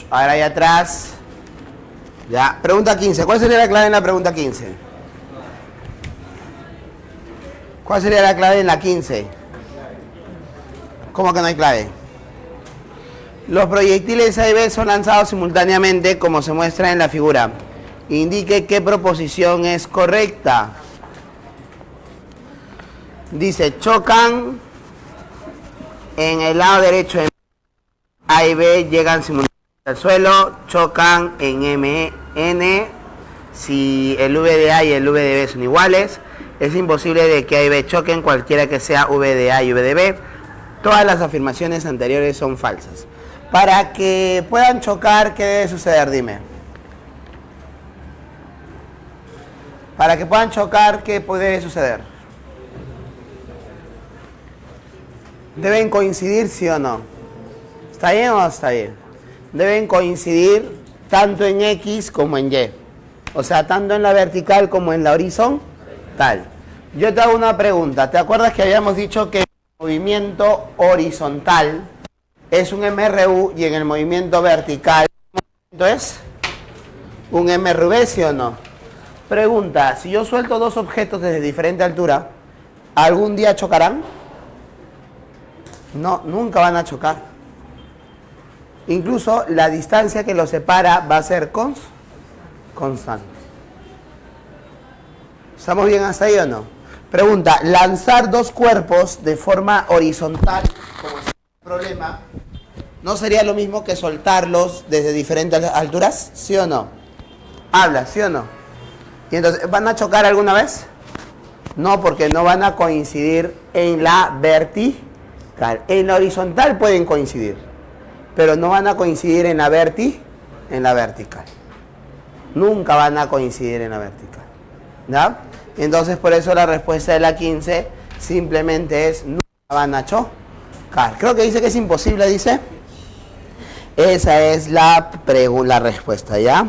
Ahora ahí atrás. Ya, pregunta 15. ¿Cuál sería la clave en la pregunta 15? ¿Cuál sería la clave en la 15? ¿Cómo que no hay clave? Los proyectiles A y B son lanzados simultáneamente como se muestra en la figura. Indique qué proposición es correcta. Dice, chocan en el lado derecho. A y B llegan simultáneamente al suelo, chocan en MN. Si el V de A y el V de B son iguales, es imposible de que A y B choquen, cualquiera que sea V de A y V de B. Todas las afirmaciones anteriores son falsas. Para que puedan chocar, ¿qué debe suceder? Dime. Para que puedan chocar, ¿qué debe suceder? ¿Deben coincidir, sí o no? ¿Está bien o no está bien? Deben coincidir tanto en X como en Y. O sea, tanto en la vertical como en la horizontal. Yo te hago una pregunta. ¿Te acuerdas que habíamos dicho que el movimiento horizontal es un MRU y en el movimiento vertical es un MRV, sí o no? Pregunta, si yo suelto dos objetos desde diferente altura, ¿algún día chocarán? No, nunca van a chocar. Incluso la distancia que los separa va a ser constante. ¿Estamos bien hasta ahí o no? Pregunta, lanzar dos cuerpos de forma horizontal, como es el problema, ¿no sería lo mismo que soltarlos desde diferentes alturas? ¿Sí o no? Habla, ¿sí o no? Y entonces, ¿van a chocar alguna vez? No, porque no van a coincidir en la vertical. En la horizontal pueden coincidir, pero no van a coincidir en la vertical. Nunca van a coincidir en la vertical. ¿Ya? Entonces, por eso la respuesta de la 15 simplemente es nunca van a chocar. Creo que dice que es imposible, dice. Esa es la respuesta, ¿ya?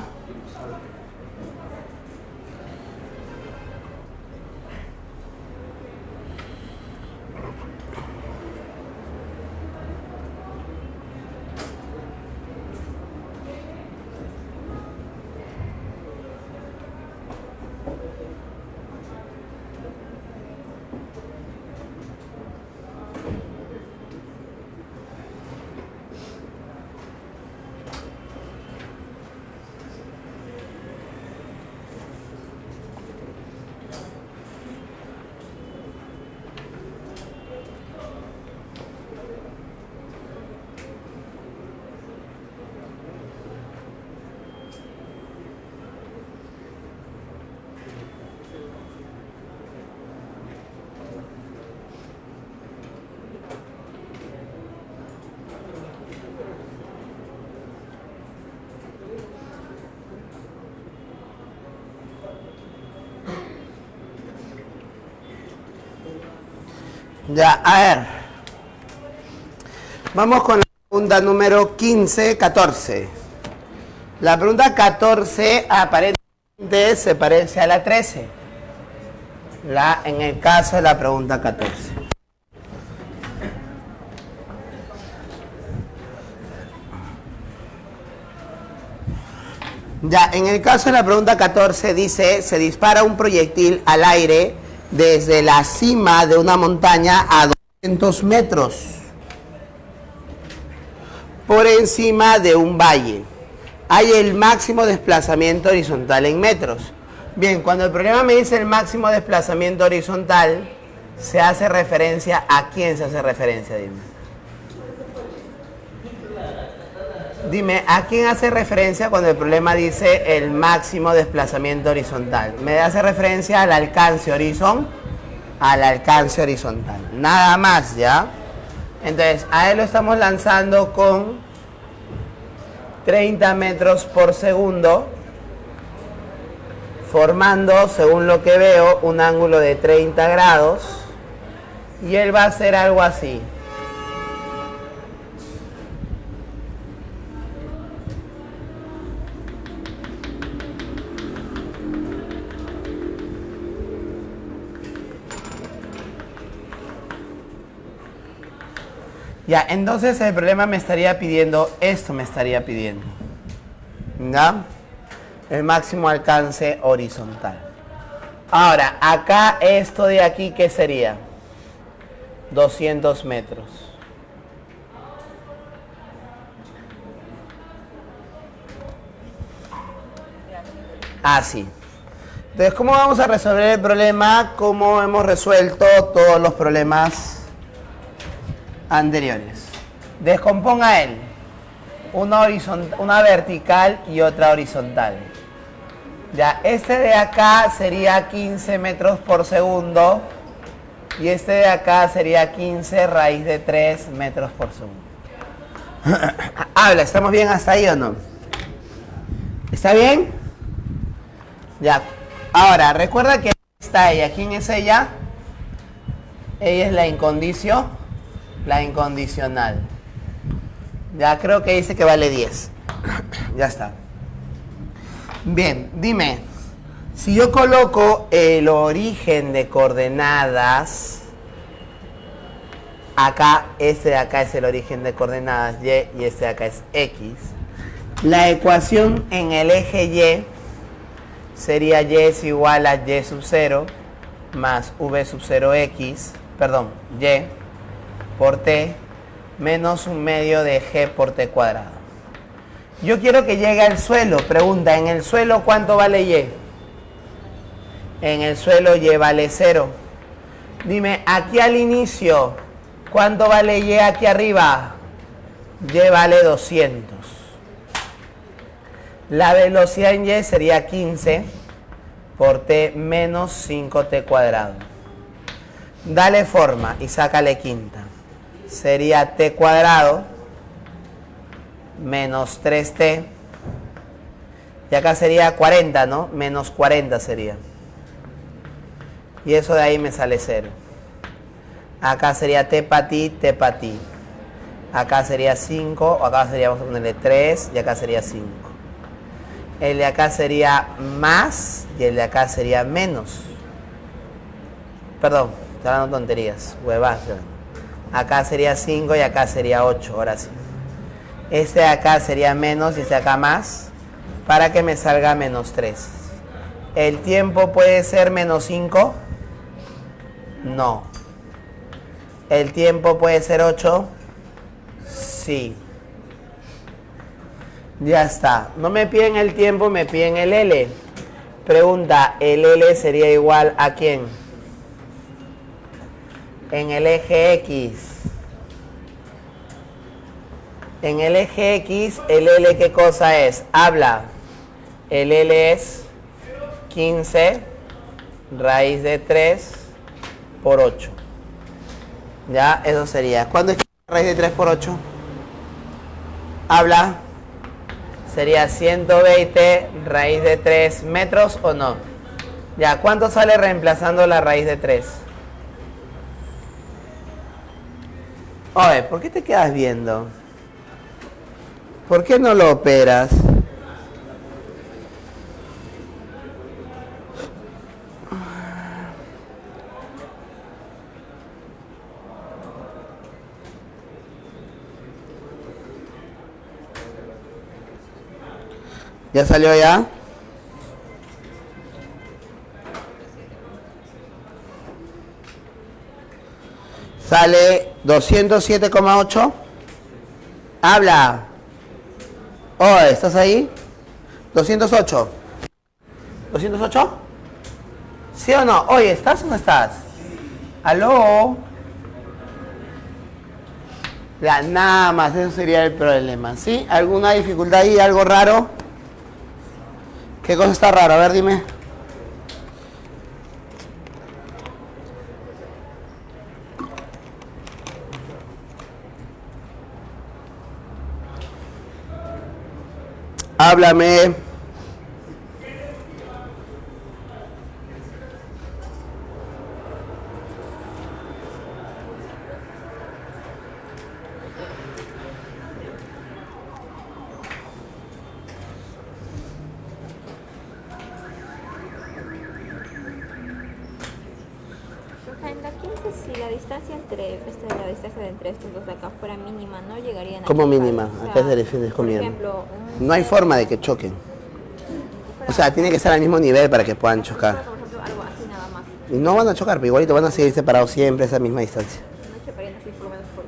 Ya, a ver. Vamos con la pregunta número 15, 14. La pregunta 14 aparentemente se parece a la 13. En el caso de la pregunta 14. Ya, en el caso de la pregunta 14 dice, se dispara un proyectil al aire desde la cima de una montaña a 200 metros por encima de un valle. Hay el máximo desplazamiento horizontal en metros. Bien, cuando el problema me dice el máximo desplazamiento horizontal, se hace referencia a quién se hace referencia, dime. Dime, ¿a quién hace referencia cuando el problema dice el máximo desplazamiento horizontal? Me hace referencia al alcance horizontal. Nada más, ¿ya? Entonces, a él lo estamos lanzando con 30 metros por segundo, formando, según lo que veo, un ángulo de 30 grados. Y él va a hacer algo así. Ya, entonces el problema me estaría pidiendo, esto me estaría pidiendo. ¿Ya? El máximo alcance horizontal. Ahora, acá esto de aquí, ¿qué sería? 200 metros. Así. Entonces, ¿cómo vamos a resolver el problema? ¿Cómo hemos resuelto todos los problemas anteriores? Descomponga él. Una vertical y otra horizontal. Ya, este de acá sería 15 metros por segundo. Y este de acá sería 15 raíz de 3 metros por segundo. Habla, ¿estamos bien hasta ahí o no? ¿Está bien? Ya. Ahora, recuerda que está ella. ¿Quién es ella? Ella es la incondicional. Ya creo que dice que vale 10. Ya está. Bien, dime. Si yo coloco el origen de coordenadas, acá, este de acá es el origen de coordenadas y este de acá es x. La ecuación en el eje y sería y es igual a y sub 0 más v sub 0x, perdón, y por t menos un medio de g por t cuadrado. Yo quiero que llegue al suelo. Pregunta, ¿en el suelo cuánto vale y? En el suelo y vale 0. Dime, aquí al inicio, ¿cuánto vale y aquí arriba? Y vale 200. La velocidad en y sería 15 por t menos 5t cuadrado. Dale forma y sácale quinta. Sería t cuadrado menos 3t. Y acá sería 40, ¿no? Menos 40 sería. Y eso de ahí me sale 0. Acá sería t para ti, t para ti. Acá sería 5, o acá sería, vamos a ponerle 3, y acá sería 5. El de acá sería más, y el de acá sería menos. Perdón, estoy hablando tonterías, huevas. Acá sería 5 y acá sería 8, ahora sí. Este de acá sería menos y este de acá más, para que me salga menos 3. ¿El tiempo puede ser menos 5? No. ¿El tiempo puede ser 8? Sí. Ya está. No me piden el tiempo, me piden el L. Pregunta, ¿el L sería igual a quién? En el eje X. En el eje X, ¿el L qué cosa es? Habla. El L es 15 raíz de 3 por 8. Ya, eso sería. ¿Cuándo es raíz de 3 por 8? Habla. Sería 120 raíz de 3 metros o no. Ya, ¿cuánto sale reemplazando la raíz de 3? Oye, ¿por qué te quedas viendo? ¿Por qué no lo operas? ¿Ya salió ya? Sale 207,8. Habla. Oh, ¿estás ahí? 208. ¿208? ¿Sí o no? Oye, ¿estás o no estás? ¿Aló? Ya, nada más, eso sería el problema, ¿sí? ¿Alguna dificultad ahí? ¿Algo raro? ¿Qué cosa está raro? A ver, dime. Háblame. En la 15, si la distancia la distancia de entre estos dos de acá fuera mínima, no llegarían a ¿Cómo chocar. mínima? O sea, ¿A qué te refieres con por mínima? ejemplo, No hay forma de que choquen. O sea, tiene que estar al mismo nivel para que puedan chocar. por ejemplo, algo así nada más. Y no van a chocar, pero igualito van a seguir separados siempre a esa misma distancia. No chocarían así por lo menos por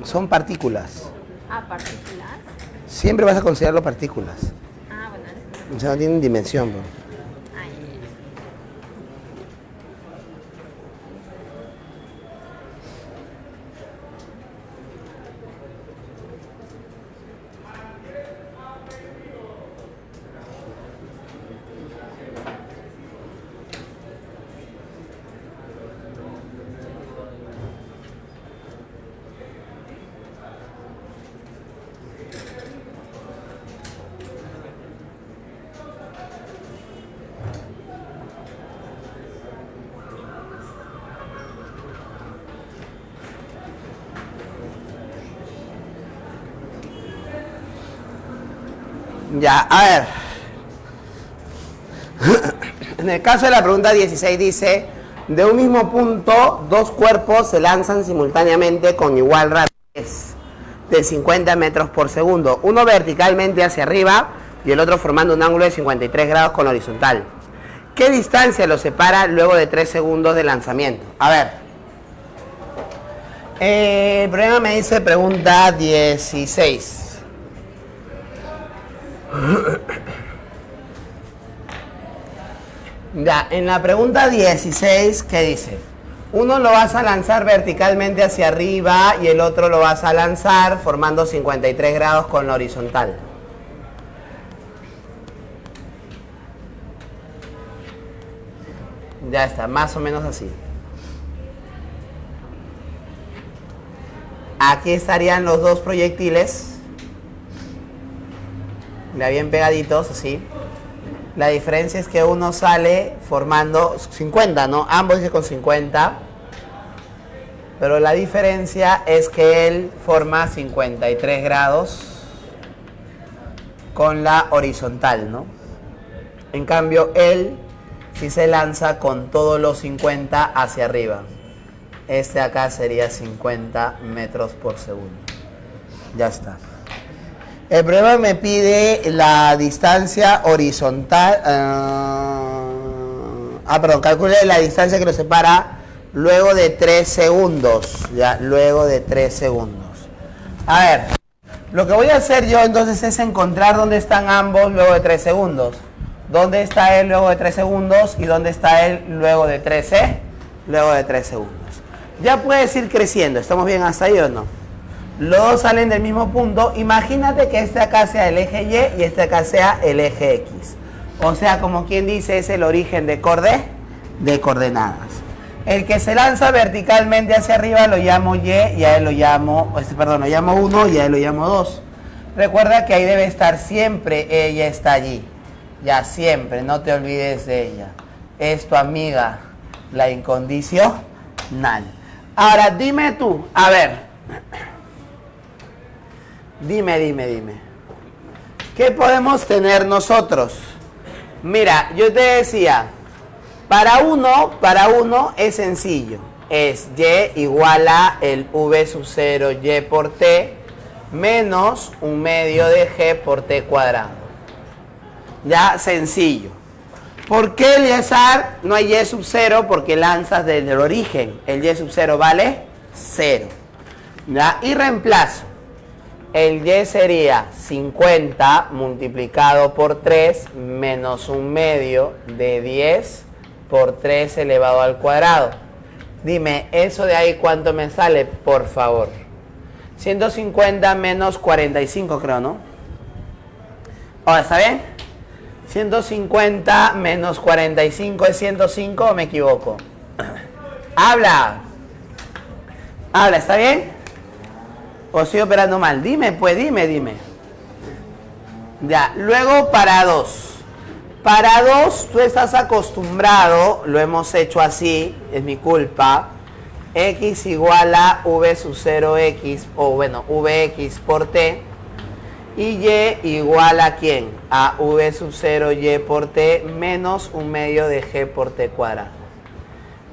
un... Son partículas. Ah, particular. Siempre vas a considerarlo partículas. Ah, bueno. O sea, no tienen dimensión, bro. Ay, Ya, a ver. En el caso de la pregunta 16 dice, de un mismo punto, dos cuerpos se lanzan simultáneamente con igual rapidez de 50 metros por segundo, uno verticalmente hacia arriba y el otro formando un ángulo de 53 grados con horizontal. ¿Qué distancia los separa luego de 3 segundos de lanzamiento? A ver. El problema me dice pregunta 16. Ya, en la pregunta 16, ¿qué dice? Uno lo vas a lanzar verticalmente hacia arriba y el otro lo vas a lanzar formando 53 grados con la horizontal. Ya está, más o menos así. Aquí estarían los dos proyectiles. Ya bien pegaditos, así. La diferencia es que uno sale formando 50, ¿no? Ambos dicen con 50. Pero la diferencia es que él forma 53 grados con la horizontal, ¿no? En cambio, él sí se lanza con todos los 50 hacia arriba. Este acá sería 50 metros por segundo. Ya está. El problema me pide la distancia horizontal. Perdón, calcule la distancia que lo separa luego de 3 segundos. Ya, luego de 3 segundos. A ver, lo que voy a hacer yo entonces es encontrar dónde están ambos luego de 3 segundos. ¿Dónde está él luego de 3 segundos? ¿Y dónde está él luego de 13? Luego de 3 segundos. Ya puedes ir creciendo. ¿Estamos bien hasta ahí o no? Los dos salen del mismo punto. Imagínate que este acá sea el eje Y y este acá sea el eje X. O sea, como quien dice, es el origen de coordenadas. El que se lanza verticalmente hacia arriba lo llamo Y y a él lo llamo, lo llamo 1 y a él lo llamo 2. Recuerda que ahí debe estar siempre, ella está allí. Ya siempre, no te olvides de ella. Es tu amiga, la incondicional. Ahora, dime tú, a ver. Dime. ¿Qué podemos tener nosotros? Mira, yo te decía, para uno es sencillo. Es Y igual a el V sub 0 Y por T menos un medio de G por T cuadrado. Ya, sencillo. ¿Por qué, Eleazar, no hay Y sub 0? Porque lanzas desde el origen. El Y sub 0 vale 0. ¿Ya? Y reemplazo. El Y sería 50 multiplicado por 3 menos un medio de 10 por 3 elevado al cuadrado. Dime, ¿eso de ahí cuánto me sale, por favor? 150 menos 45, creo, ¿no? Ahora, ¿está bien? 150 menos 45 es 105, ¿o me equivoco? Habla, ¿está bien? ¿O estoy operando mal? Dime, pues, dime. Ya, luego para 2. Para 2, tú estás acostumbrado, lo hemos hecho así, es mi culpa. X igual a V sub 0X, o bueno, Vx por T. Y Y igual a ¿quién? A V sub 0 Y por T menos un medio de G por T cuadrado.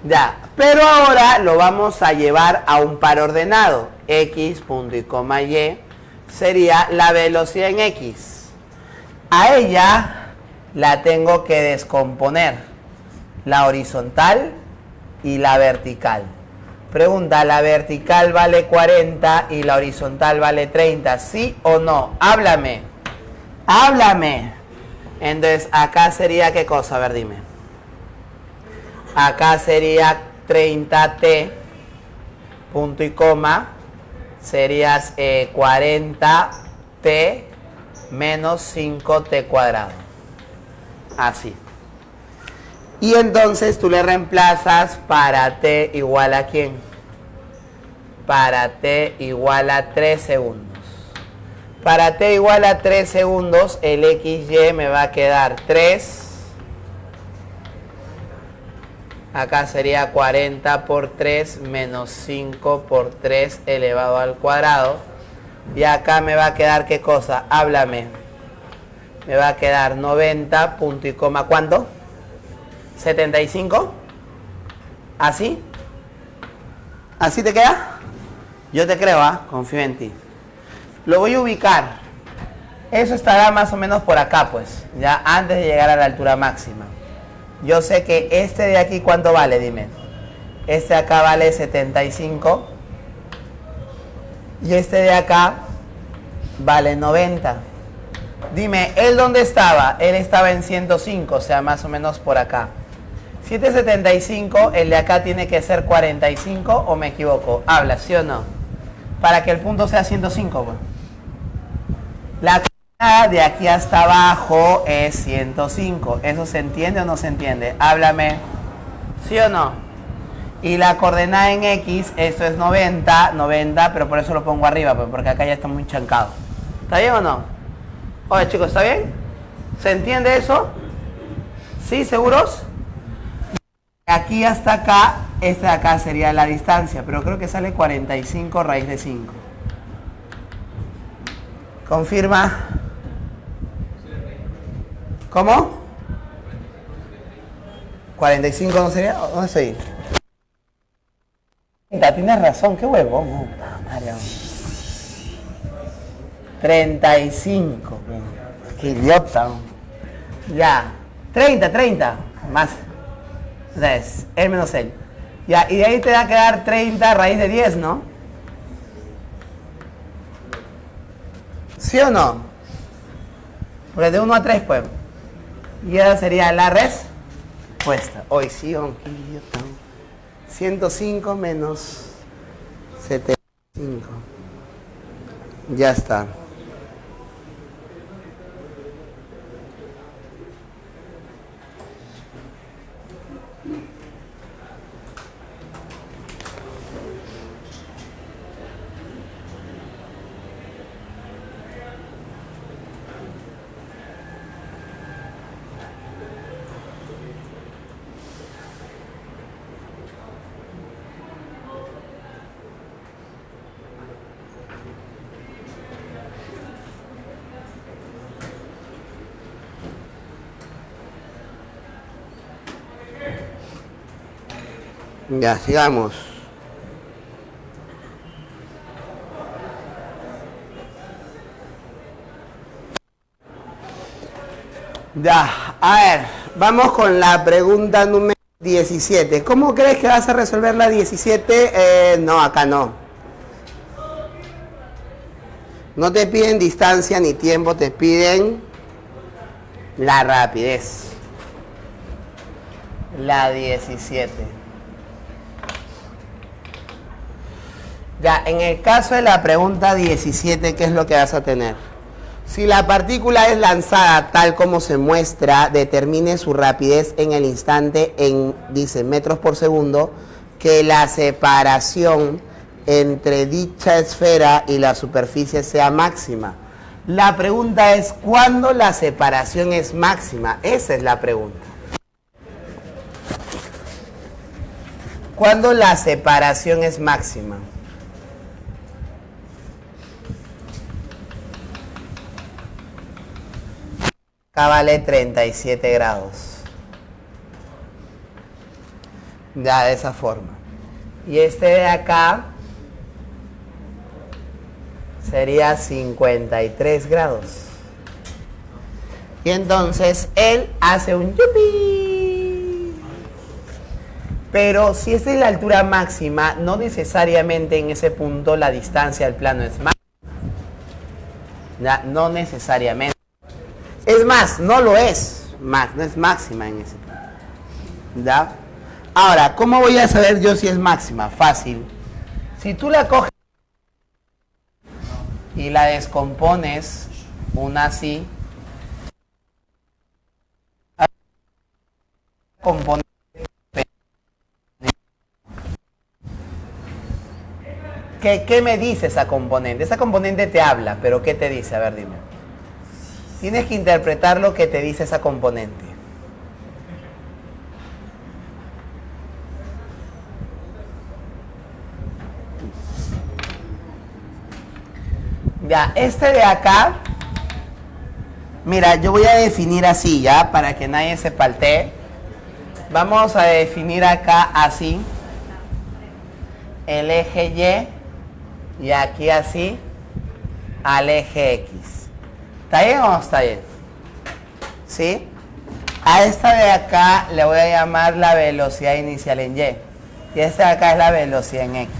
Ya, pero ahora lo vamos a llevar a un par ordenado. X, punto y coma Y, sería la velocidad en X. A ella la tengo que descomponer. La horizontal y la vertical. Pregunta, ¿la vertical vale 40 y la horizontal vale 30? ¿Sí o no? Háblame. Háblame. Entonces, acá sería, ¿qué cosa? A ver, dime. Acá sería 30t, punto y coma, serías 40t menos 5t cuadrado. Así. Y entonces tú le reemplazas para t igual a ¿quién? Para t igual a 3 segundos. Para t igual a 3 segundos, el XY me va a quedar 3. Acá sería 40 por 3 menos 5 por 3 elevado al cuadrado. Y acá me va a quedar, ¿qué cosa? Háblame. Me va a quedar 90, punto y coma, ¿cuánto? 75. ¿Así? ¿Así te queda? Yo te creo, ¿ah? Confío en ti. Lo voy a ubicar. Eso estará más o menos por acá, pues. Ya antes de llegar a la altura máxima. Yo sé que este de aquí, ¿cuánto vale? Dime. Este de acá vale 75. Y este de acá vale 90. Dime, ¿él dónde estaba? Él estaba en 105, o sea, más o menos por acá. 775, el de acá tiene que ser 45, ¿o me equivoco? Habla, ¿sí o no? Para que el punto sea 105, pues. La coordenada de aquí hasta abajo es 105. ¿Eso se entiende o no se entiende? Háblame. ¿Sí o no? Y la coordenada en X, esto es 90, pero por eso lo pongo arriba, pues, porque acá ya está muy chancado. ¿Está bien o no? Oye, chicos, ¿está bien? ¿Se entiende eso? ¿Sí? ¿Seguros? Aquí hasta acá, esta de acá sería la distancia, pero creo que sale 45 raíz de 5. Confirma. ¿Cómo? 45 no sería. ¿Dónde estoy? Tienes razón, qué huevón. Mario. 35. Qué idiota. Ya. 30. Más. Entonces, él menos él. Ya, y de ahí te va a quedar 30 raíz de 10, ¿no? ¿Sí o no? Porque de 1 a 3, pues. Y esa sería la respuesta. Hoy sí, qué idiota. 105 menos 75. Ya está. Ya, sigamos. Ya, a ver, vamos con la pregunta número 17. ¿Cómo crees que vas a resolver la 17? No, acá no. No te piden distancia ni tiempo, te piden la rapidez. La 17. Ya, en el caso de la pregunta 17, ¿qué es lo que vas a tener? Si la partícula es lanzada tal como se muestra, determine su rapidez en el instante en, dice, metros por segundo, que la separación entre dicha esfera y la superficie sea máxima. La pregunta es, ¿cuándo la separación es máxima? Esa es la pregunta. ¿Cuándo la separación es máxima? Acá vale 37 grados. Ya, de esa forma. Y este de acá sería 53 grados. Y entonces él hace un yupi. Pero si esta es la altura máxima, no necesariamente en ese punto la distancia al plano es máxima. Ya, no necesariamente. Es más, no lo es. No es máxima en ese punto. ¿Ya? Ahora, ¿cómo voy a saber yo si es máxima? Fácil. Si tú la coges y la descompones, una así, componente. ¿Qué me dice esa componente? Esa componente te habla, pero ¿qué te dice? A ver, dime. Tienes que interpretar lo que te dice esa componente. Ya, este de acá, mira, yo voy a definir así, ya, para que nadie se paltee. Vamos a definir acá así, el eje Y aquí así, al eje X. ¿Está bien o no está bien? ¿Sí? A esta de acá le voy a llamar la velocidad inicial en Y. Y esta de acá es la velocidad en X.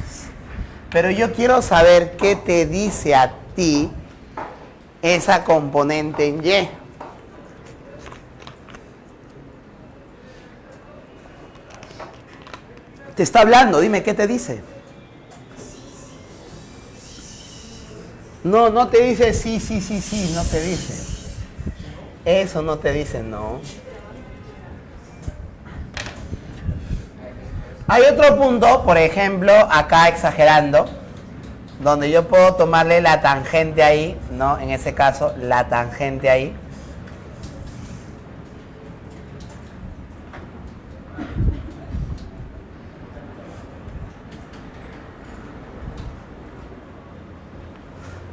Pero yo quiero saber qué te dice a ti esa componente en Y. Te está hablando, dime qué te dice. No, no te dice sí, no te dice. Eso no te dice, no. Hay otro punto, por ejemplo, acá exagerando, donde yo puedo tomarle la tangente ahí, ¿no? En ese caso, la tangente ahí.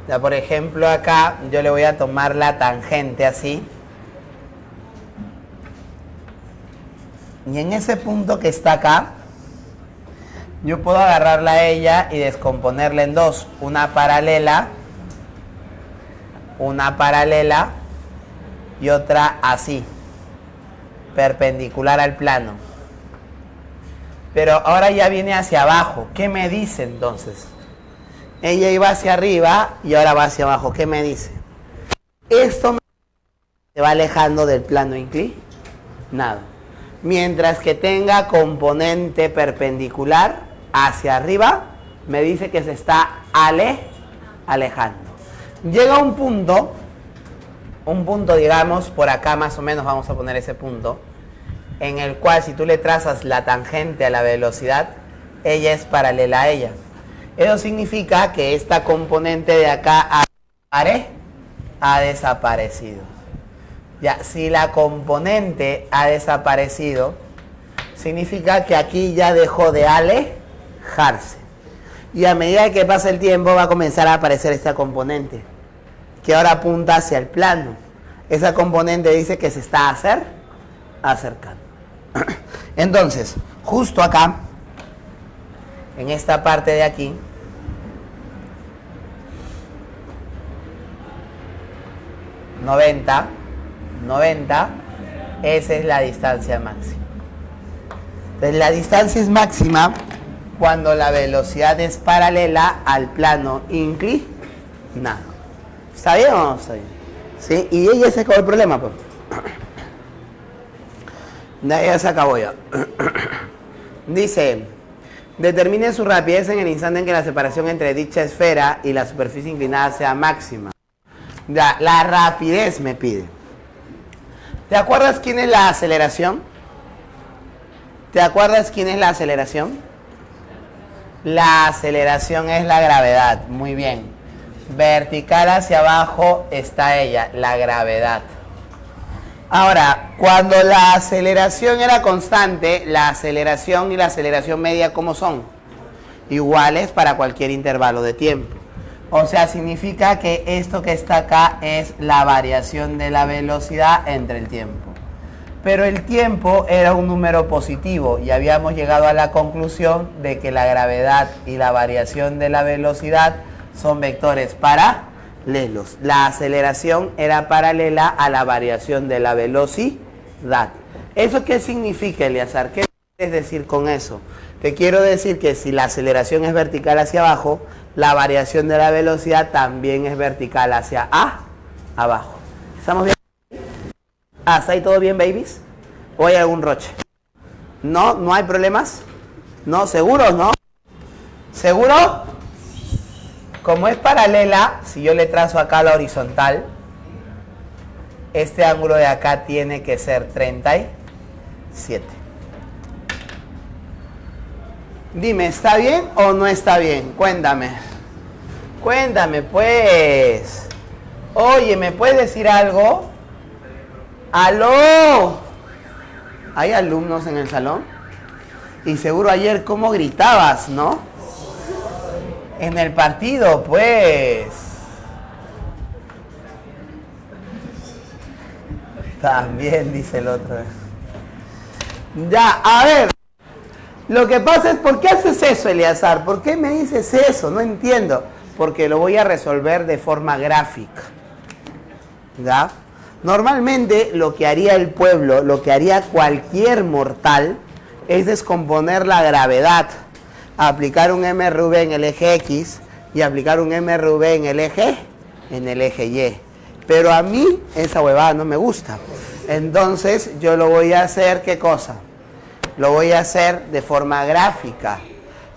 Ya, por ejemplo, acá yo le voy a tomar la tangente así. Y en ese punto que está acá, yo puedo agarrarla a ella y descomponerla en dos. Una paralela y otra así, perpendicular al plano. Pero ahora ya viene hacia abajo. ¿Qué me dice entonces? Ella iba hacia arriba y ahora va hacia abajo. ¿Qué me dice? Esto se va alejando del plano inclinado. Mientras que tenga componente perpendicular hacia arriba, me dice que se está alejando. Llega un punto, digamos, por acá más o menos vamos a poner ese punto, en el cual si tú le trazas la tangente a la velocidad, ella es paralela a ella. Eso significa que esta componente de acá ha desaparecido. Ya, si la componente ha desaparecido, significa que aquí ya dejó de alejarse. Y a medida que pasa el tiempo va a comenzar a aparecer esta componente, que ahora apunta hacia el plano. Esa componente dice que se está acercando. Entonces, justo acá, en esta parte de aquí, ...90, esa es la distancia máxima. Entonces la distancia es máxima cuando la velocidad es paralela al plano inclinado. ¿Está bien o no está bien? ¿Sí? Y ella se acabó el problema, pues. Ya se acabó ya. Dice, determine su rapidez en el instante en que la separación entre dicha esfera y la superficie inclinada sea máxima. Ya, la rapidez me pide. ¿Te acuerdas quién es la aceleración? ¿Te acuerdas quién es la aceleración? La aceleración es la gravedad. Muy bien. Vertical hacia abajo está ella, la gravedad. Ahora, cuando la aceleración era constante, la aceleración y la aceleración media, ¿cómo son? Iguales para cualquier intervalo de tiempo. O sea, significa que esto que está acá es la variación de la velocidad entre el tiempo. pero el tiempo era un número positivo y habíamos llegado a la conclusión de que la gravedad y la variación de la velocidad son vectores paralelos. La aceleración era paralela a la variación de la velocidad. ¿Eso qué significa, Eleazar? ¿Qué quieres decir con eso? Te quiero decir que si la aceleración es vertical hacia abajo, la variación de la velocidad también es vertical hacia abajo. ¿Estamos bien? ¿Está ahí todo bien, babies? ¿O hay algún roche? ¿No? ¿No hay problemas? ¿No? ¿Seguros, no? ¿Seguro? Como es paralela, si yo le trazo acá la horizontal, este ángulo de acá tiene que ser 37. Dime, ¿está bien o no está bien? Cuéntame. Cuéntame, pues. Oye, ¿me puedes decir algo? ¡Aló! ¿Hay alumnos en el salón? Y seguro ayer cómo gritabas, ¿no? En el partido, pues. También, dice el otro. Ya, a ver. Lo que pasa es, ¿por qué haces eso, Eleazar? ¿Por qué me dices eso? No entiendo. Porque lo voy a resolver de forma gráfica. ¿Ya? Normalmente lo que haría el pueblo, lo que haría cualquier mortal, es descomponer la gravedad, aplicar un MRV en el eje X y aplicar un MRV en el eje Y. Pero a mí esa huevada no me gusta. Entonces yo lo voy a hacer, ¿qué cosa? Lo voy a hacer de forma gráfica.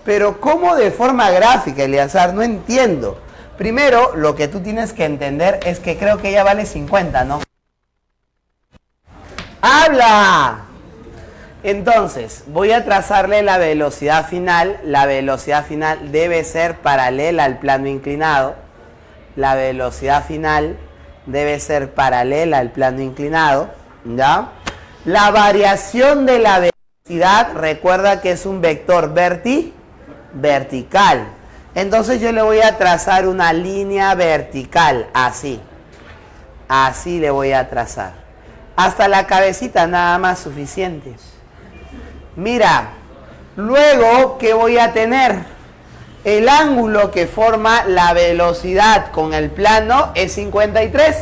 Pero ¿cómo de forma gráfica, Eleazar? No entiendo. Primero, lo que tú tienes que entender es que creo que ella vale 50, ¿no? ¡Habla! Entonces, voy a trazarle la velocidad final. La velocidad final debe ser paralela al plano inclinado. La velocidad final debe ser paralela al plano inclinado. ¿Ya? La variación de la velocidad, recuerda que es un vector vertical. Entonces yo le voy a trazar una línea vertical, así. Así le voy a trazar. Hasta la cabecita nada más suficiente. Mira, luego, ¿qué voy a tener? El ángulo que forma la velocidad con el plano es 53.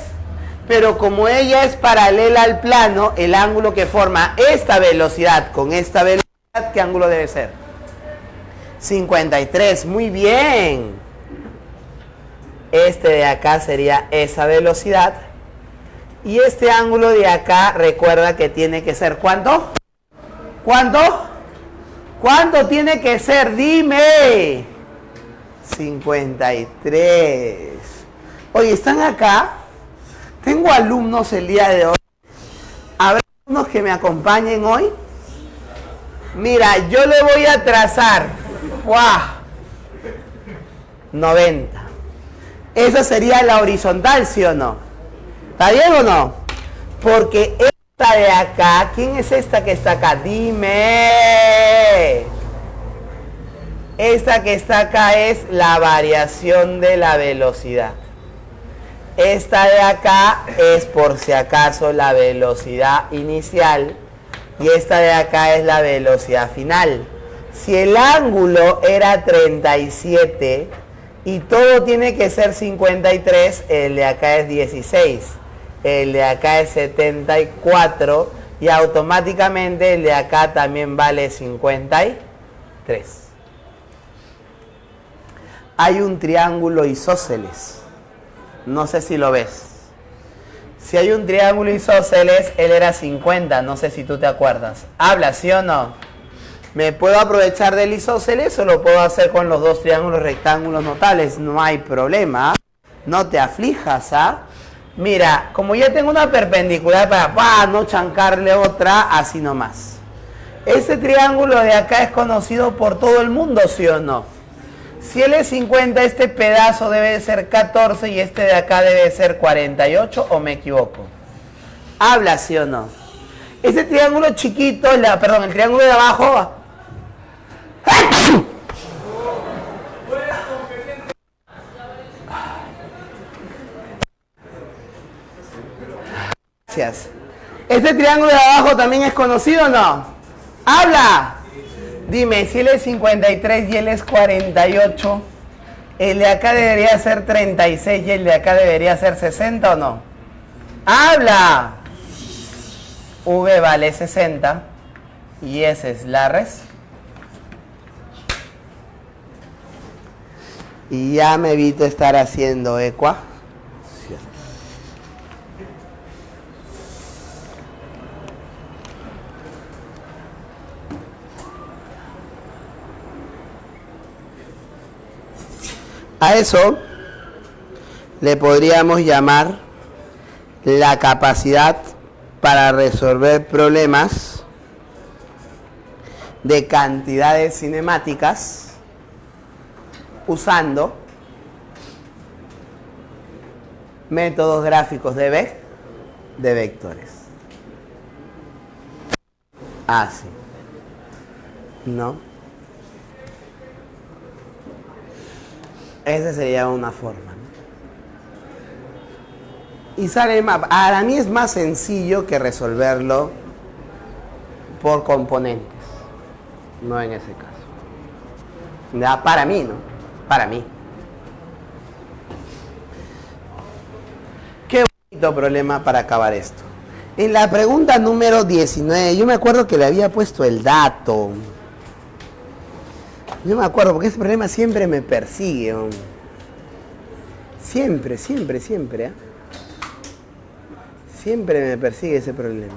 Pero como ella es paralela al plano, el ángulo que forma esta velocidad con esta velocidad, ¿qué ángulo debe ser? 53, muy bien. Este de acá sería esa velocidad. Y este ángulo de acá, recuerda que tiene que ser, ¿cuánto? ¿Cuánto? ¿Cuánto tiene que ser? Dime. 53. Oye, ¿están acá? Tengo alumnos el día de hoy. ¿Habrá unos que me acompañen hoy? Mira, yo le voy a trazar 90. Esa sería la horizontal, ¿sí o no? ¿Está bien o no? Porque esta de acá, ¿quién es esta que está acá? Dime. Esta que está acá es la variación de la velocidad. Esta de acá es por si acaso la velocidad inicial y esta de acá es la velocidad final. Si el ángulo era 37 y todo tiene que ser 53, el de acá es 16, el de acá es 74 y automáticamente el de acá también vale 53. Hay un triángulo isósceles. No sé si lo ves. Si hay un triángulo isósceles, él era 50. No sé si tú te acuerdas. ¿Habla, sí o no? ¿Me puedo aprovechar del isósceles o lo puedo hacer con los dos triángulos rectángulos notables? No hay problema. No te aflijas, ¿ah? Mira, como ya tengo una perpendicular para no chancarle otra, así nomás. Este triángulo de acá es conocido por todo el mundo, ¿sí o no? Si él es 50, este pedazo debe ser 14 y este de acá debe ser 48, ¿o me equivoco? ¿Habla, sí o no? Este triángulo chiquito, el triángulo de abajo... Gracias. ¿Este triángulo de abajo también es conocido o no? ¡Habla! Dime, si él es 53 y él es 48, ¿el de acá debería ser 36 y el de acá debería ser 60 o no? ¡Habla! V vale 60 y ese es la res. Y ya me evito estar haciendo ecuación. A eso le podríamos llamar la capacidad para resolver problemas de cantidades cinemáticas usando métodos gráficos de vectores. Así. ¿No? Esa sería una forma, ¿no? Y sale más. Para mí es más sencillo que resolverlo por componentes. No en ese caso. Ya, para mí, ¿no? Para mí. Qué bonito problema para acabar esto. En la pregunta número 19, yo me acuerdo que le había puesto el dato. Yo me acuerdo, porque ese problema siempre me persigue. Siempre, siempre, siempre. Siempre me persigue ese problema.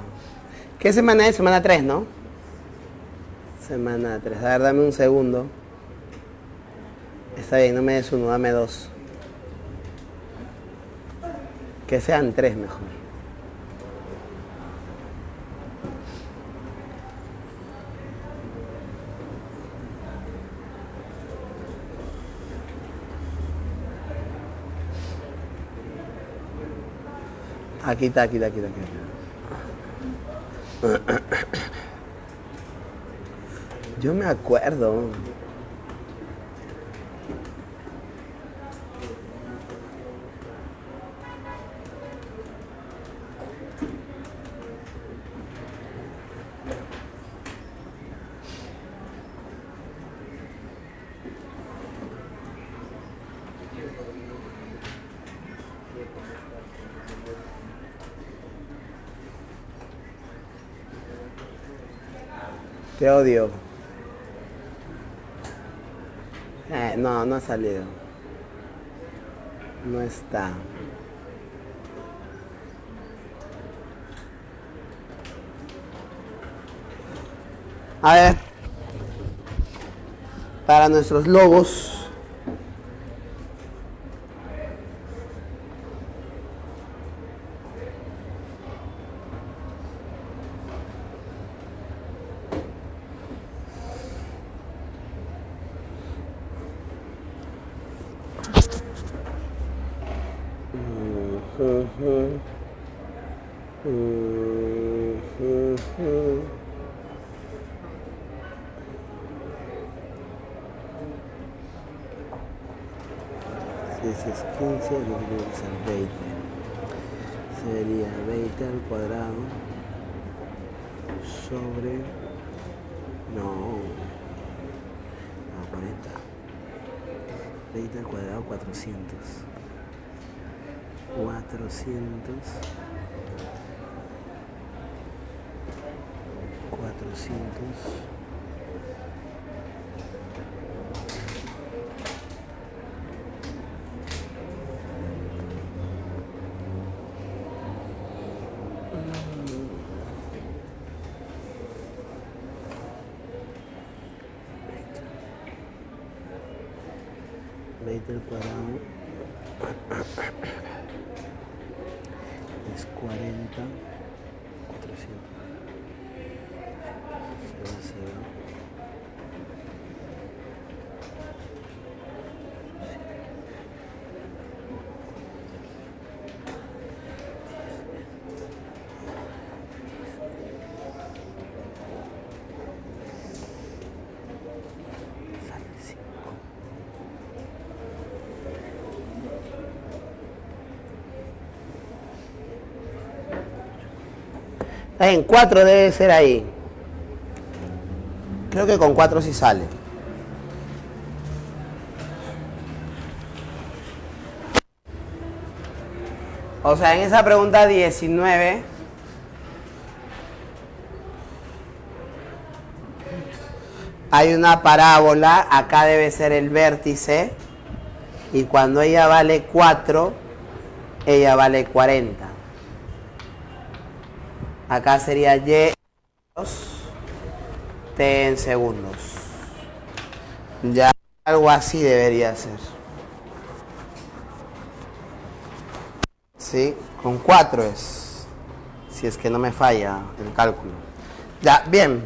¿Qué semana es? Semana 3, ¿no? Semana 3. A ver, dame un segundo. Está bien, no me des 1, dame 2. Que sean 3 mejor. Aquí está, aquí está, aquí está, aquí está. Yo me acuerdo. Te odio. No, no ha salido. No está. A ver. Para nuestros logos. Si ese es 15, yo tengo que ser 20. Sería 20 al cuadrado sobre... No, 40. 20 al cuadrado, 400. 400. 400. Del cuadrado es 40, 400. Se va a hacer. En 4 debe ser ahí. Creo que con 4 sí sale. O sea, en esa pregunta 19 hay una parábola, acá debe ser el vértice, y cuando ella vale 4, ella vale 40. Acá sería y t en segundos. Ya algo así debería ser. ¿Sí? Con 4 es. Si es que no me falla el cálculo. Ya, bien.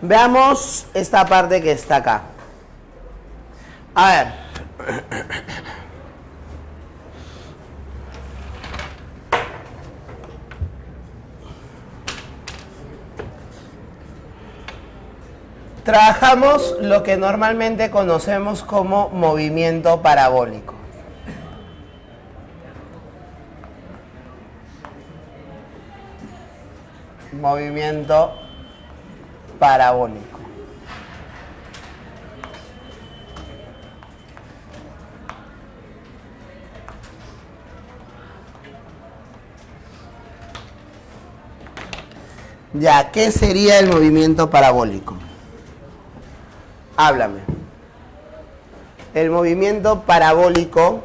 Veamos esta parte que está acá. A ver. Trabajamos lo que normalmente conocemos como movimiento parabólico. Movimiento parabólico. Ya, ¿qué sería el movimiento parabólico? Háblame. El movimiento parabólico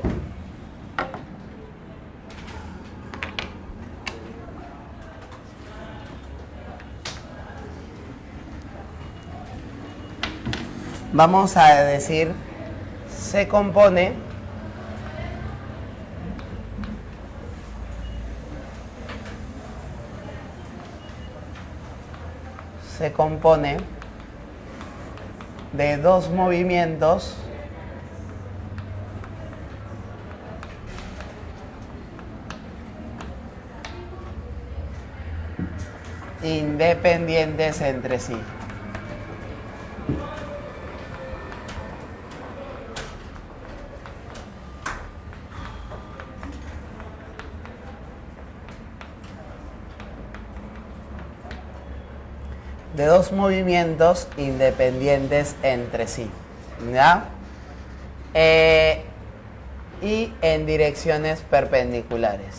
vamos a decir se compone de dos movimientos independientes entre sí. De dos movimientos independientes entre sí, ¿ya? Y en direcciones perpendiculares.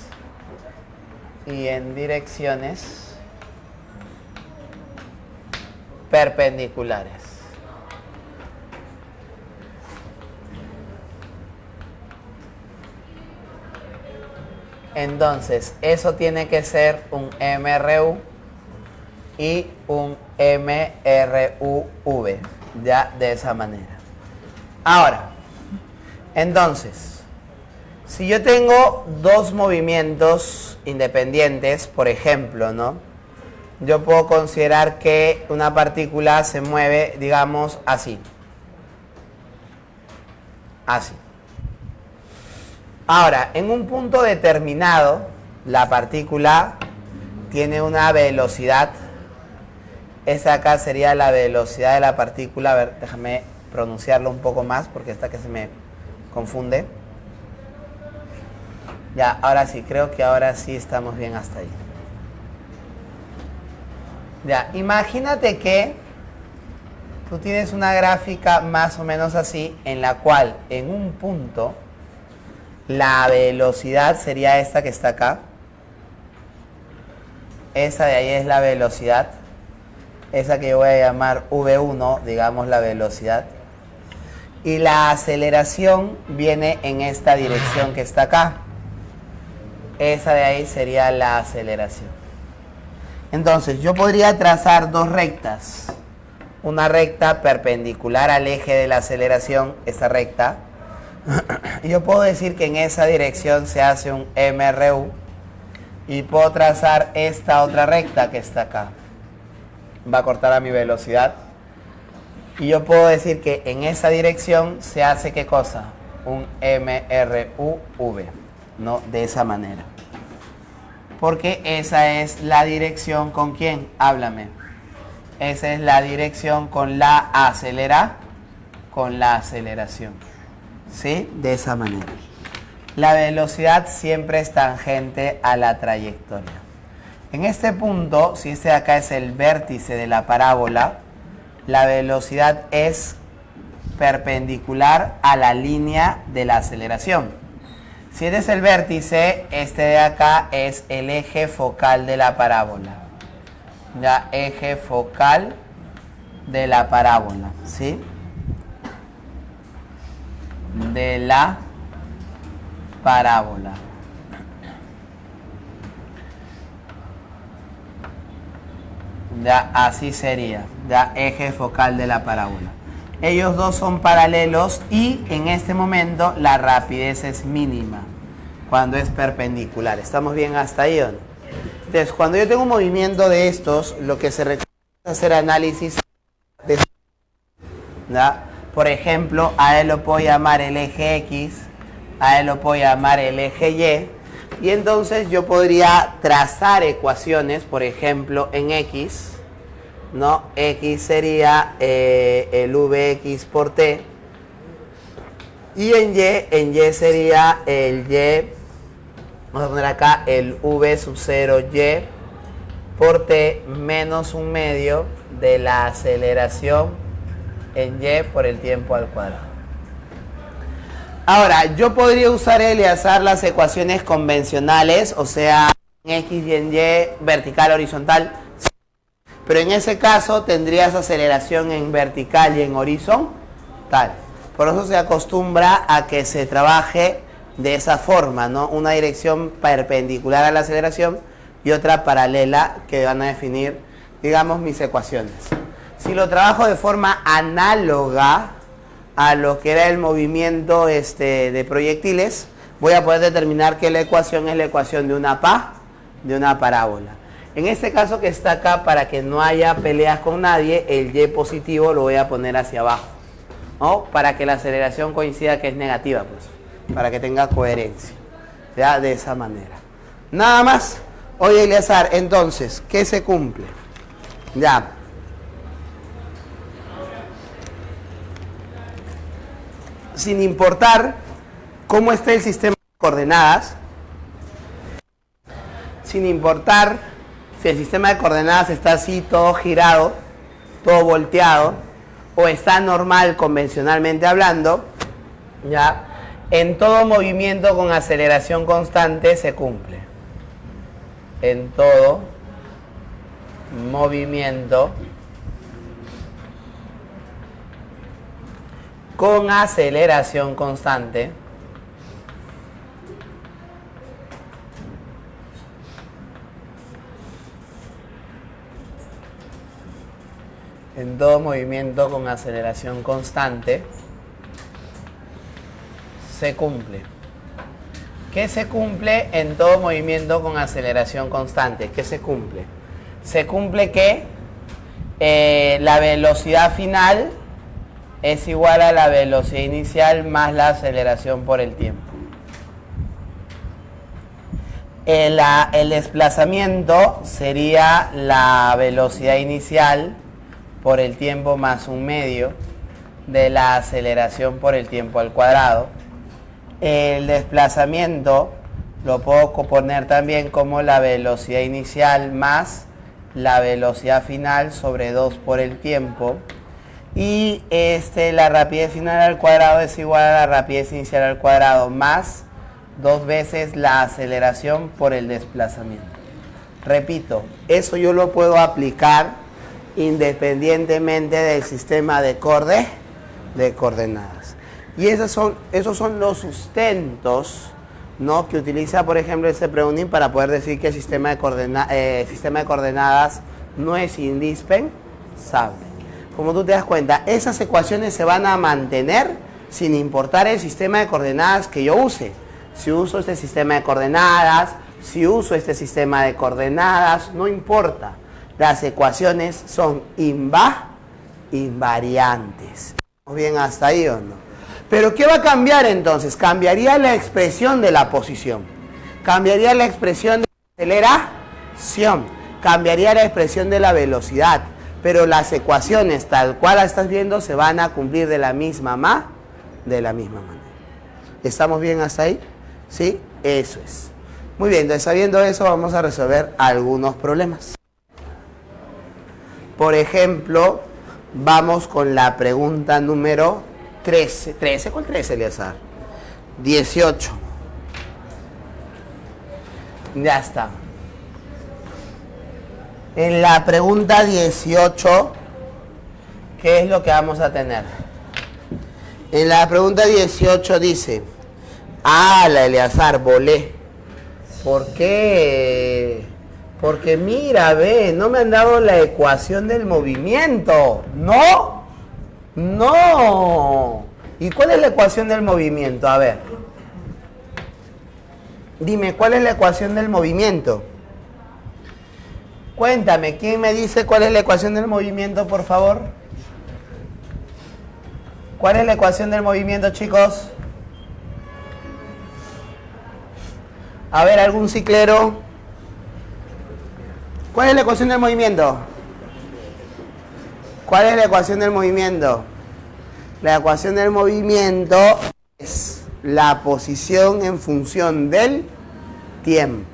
Y en direcciones perpendiculares. Entonces, eso tiene que ser un MRU y un MRUV, ya de esa manera. Ahora, entonces, si yo tengo dos movimientos independientes, por ejemplo, ¿no? Yo puedo considerar que una partícula se mueve, digamos, así. Así. Ahora, en un punto determinado, la partícula tiene una velocidad. Esa acá sería la velocidad de la partícula. A ver, déjame pronunciarlo un poco más porque esta que se me confunde. Ya, ahora sí, creo que ahora sí estamos bien hasta ahí. Ya, imagínate que tú tienes una gráfica más o menos así, en la cual en un punto la velocidad sería esta que está acá. Esa de ahí es la velocidad. Esa que yo voy a llamar V1, digamos la velocidad. Y la aceleración viene en esta dirección que está acá. Esa de ahí sería la aceleración. Entonces, yo podría trazar dos rectas. Una recta perpendicular al eje de la aceleración, esta recta. Y yo puedo decir que en esa dirección se hace un MRU. Y puedo trazar esta otra recta que está acá. Va a cortar a mi velocidad. Y yo puedo decir que en esa dirección se hace ¿qué cosa? Un MRUV, ¿no? De esa manera. Porque esa es la dirección con quién, háblame. Esa es la dirección con la aceleración. ¿Sí? De esa manera. La velocidad siempre es tangente a la trayectoria. En este punto, si este de acá es el vértice de la parábola, la velocidad es perpendicular a la línea de la aceleración. Si este es el vértice, este de acá es el eje focal de la parábola. Ya, eje focal de la parábola, ¿sí? De la parábola. Ya, así sería, ya, eje focal de la parábola. Ellos dos son paralelos y en este momento la rapidez es mínima cuando es perpendicular. ¿Estamos bien hasta ahí o no? Entonces, cuando yo tengo un movimiento de estos, lo que se requiere es hacer análisis de... ¿ya? Por ejemplo, a él lo puedo llamar el eje X, a él lo puedo llamar el eje Y, y entonces yo podría trazar ecuaciones, por ejemplo, en X, ¿no? X sería el Vx por T, y en Y sería el Y, vamos a poner acá el V sub 0 Y por T menos un medio de la aceleración en Y por el tiempo al cuadrado. Ahora, yo podría usar Eleazar las ecuaciones convencionales, o sea, en X y en Y, vertical, horizontal, pero en ese caso tendrías aceleración en vertical y en horizontal. Por eso se acostumbra a que se trabaje de esa forma, ¿no? Una dirección perpendicular a la aceleración y otra paralela, que van a definir, digamos, mis ecuaciones. Si lo trabajo de forma análoga a lo que era el movimiento de proyectiles, voy a poder determinar que la ecuación es la ecuación de una parábola. En este caso que está acá, para que no haya peleas con nadie, el Y positivo lo voy a poner hacia abajo, ¿no? Para que la aceleración coincida que es negativa, pues, para que tenga coherencia, ¿ya? De esa manera. Nada más. Oye, Eleazar, entonces, ¿qué se cumple? Ya. Sin importar cómo esté el sistema de coordenadas, sin importar si el sistema de coordenadas está así, todo girado, todo volteado, o está normal convencionalmente hablando, ¿ya? En todo movimiento con aceleración constante se cumple. En todo movimiento con aceleración constante en todo movimiento con aceleración constante se cumple. ¿Qué se cumple en todo movimiento con aceleración constante? ¿Qué se cumple? Se cumple que la velocidad final es igual a la velocidad inicial más la aceleración por el tiempo. El desplazamiento sería la velocidad inicial por el tiempo más un medio de la aceleración por el tiempo al cuadrado. El desplazamiento lo puedo poner también como la velocidad inicial más la velocidad final sobre 2 por el tiempo. Y la rapidez final al cuadrado es igual a la rapidez inicial al cuadrado más 2 veces la aceleración por el desplazamiento. Repito, eso yo lo puedo aplicar independientemente del sistema de coordenadas. Y esos son los sustentos, ¿no?, que utiliza, por ejemplo, ese pregunting para poder decir que el sistema de coordenadas no es indispensable. Como tú te das cuenta, esas ecuaciones se van a mantener sin importar el sistema de coordenadas que yo use. Si uso este sistema de coordenadas, si uso este sistema de coordenadas, no importa. Las ecuaciones son invariantes. ¿Estamos bien hasta ahí o no? Pero ¿qué va a cambiar entonces? Cambiaría la expresión de la posición. Cambiaría la expresión de la aceleración. Cambiaría la expresión de la velocidad. Pero las ecuaciones tal cual las estás viendo se van a cumplir de la misma manera. ¿Estamos bien hasta ahí? ¿Sí? Eso es. Muy bien, entonces sabiendo eso vamos a resolver algunos problemas. Por ejemplo, vamos con la pregunta número 13. ¿13? ¿Cuál 13, Eleazar? 18. Ya está. En la pregunta 18, ¿qué es lo que vamos a tener? En la pregunta 18 dice, la Eleazar, volé. ¿Por qué? Porque mira, ve, no me han dado la ecuación del movimiento. ¿No? No. ¿Y cuál es la ecuación del movimiento? A ver. Dime, ¿cuál es la ecuación del movimiento? Cuéntame, ¿quién me dice cuál es la ecuación del movimiento, por favor? ¿Cuál es la ecuación del movimiento, chicos? A ver, ¿algún ciclero? ¿Cuál es la ecuación del movimiento? ¿Cuál es la ecuación del movimiento? La ecuación del movimiento es la posición en función del tiempo.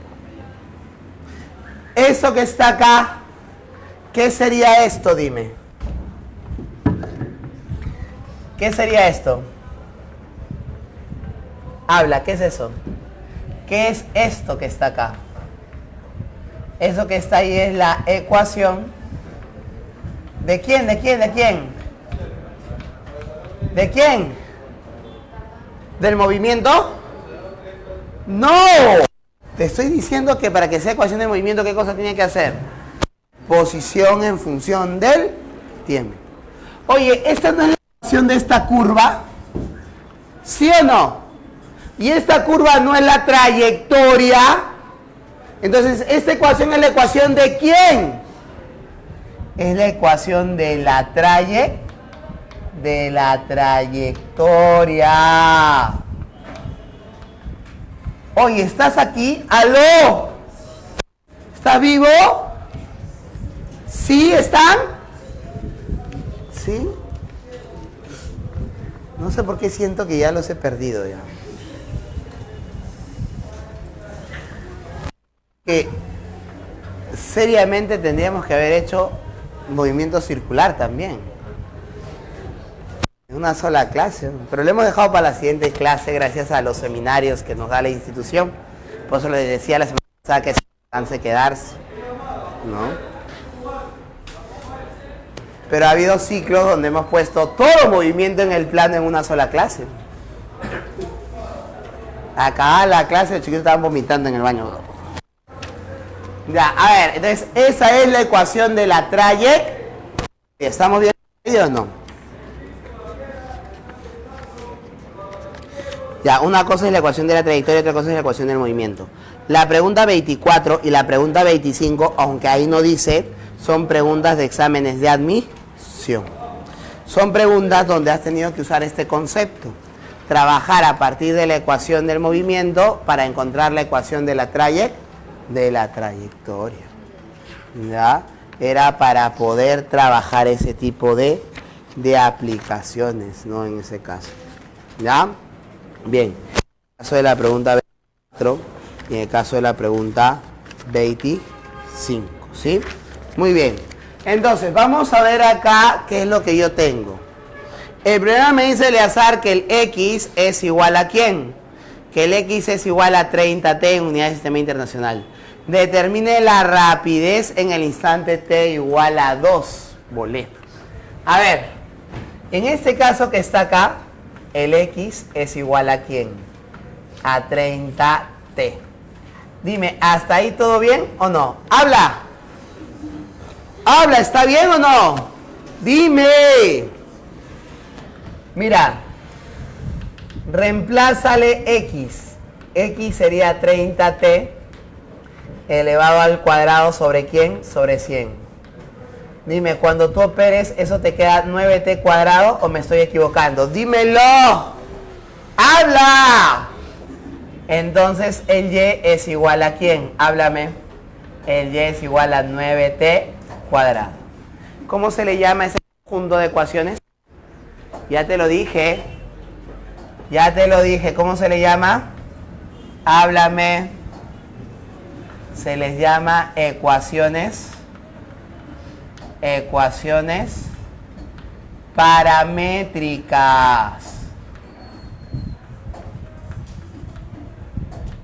Esto que está acá, ¿qué sería esto? Dime. ¿Qué sería esto? Habla, ¿qué es eso? ¿Qué es esto que está acá? Eso que está ahí es la ecuación. ¿De quién? ¿De quién? ¿De quién? ¿De quién? ¿Del movimiento? ¡No! Te estoy diciendo que para que sea ecuación de movimiento, ¿qué cosa tiene que hacer? Posición en función del tiempo. Oye, ¿esta no es la ecuación de esta curva? ¿Sí o no? Y esta curva no es la trayectoria. Entonces, ¿esta ecuación es la ecuación de quién? Es la ecuación de la trayectoria. Oye, ¿estás aquí? ¡Aló! ¿Estás vivo? ¿Sí? ¿Están? ¿Sí? No sé por qué siento que ya los he perdido ya. Que seriamente tendríamos que haber hecho movimiento circular también. En una sola clase. Pero lo hemos dejado para la siguiente clase gracias a los seminarios que nos da la institución. Por eso les decía la semana pasada que es importante quedarse, ¿no? Pero ha habido ciclos donde hemos puesto todo movimiento en el plano en una sola clase. Acá la clase los chiquitos estaban vomitando en el baño. Ya, a ver, entonces esa es la ecuación de la trayectoria. ¿Estamos bien o no? Ya, una cosa es la ecuación de la trayectoria, otra cosa es la ecuación del movimiento. La pregunta 24 y la pregunta 25, aunque ahí no dice, son preguntas de exámenes de admisión. Son preguntas donde has tenido que usar este concepto. Trabajar a partir de la ecuación del movimiento para encontrar la ecuación de la trayectoria. ¿Ya? Era para poder trabajar ese tipo de aplicaciones, ¿no? En ese caso. ¿Ya? Bien. En el caso de la pregunta 24 y en el caso de la pregunta 25. ¿Sí? Muy bien. Entonces, vamos a ver acá qué es lo que yo tengo. El problema me dice Eleazar que el X es igual a ¿quién? Que el X es igual a 30t en unidad de sistema internacional. Determine la rapidez en el instante t igual a 2. Volé. A ver, en este caso que está acá, el X es igual a ¿quién? A 30t. Dime, ¿hasta ahí todo bien o no? ¡Habla! ¡Habla! ¿Está bien o no? Dime. Mira, reemplázale X. X sería 30t elevado al cuadrado sobre ¿quién? Sobre 100. Dime, cuando tú operes, ¿eso te queda 9t cuadrado o me estoy equivocando? ¡Dímelo! ¡Habla! Entonces, el y es igual a ¿quién? Háblame. El y es igual a 9t cuadrado. ¿Cómo se le llama ese conjunto de ecuaciones? Ya te lo dije. Ya te lo dije. ¿Cómo se le llama? Háblame. se les llama ecuaciones paramétricas.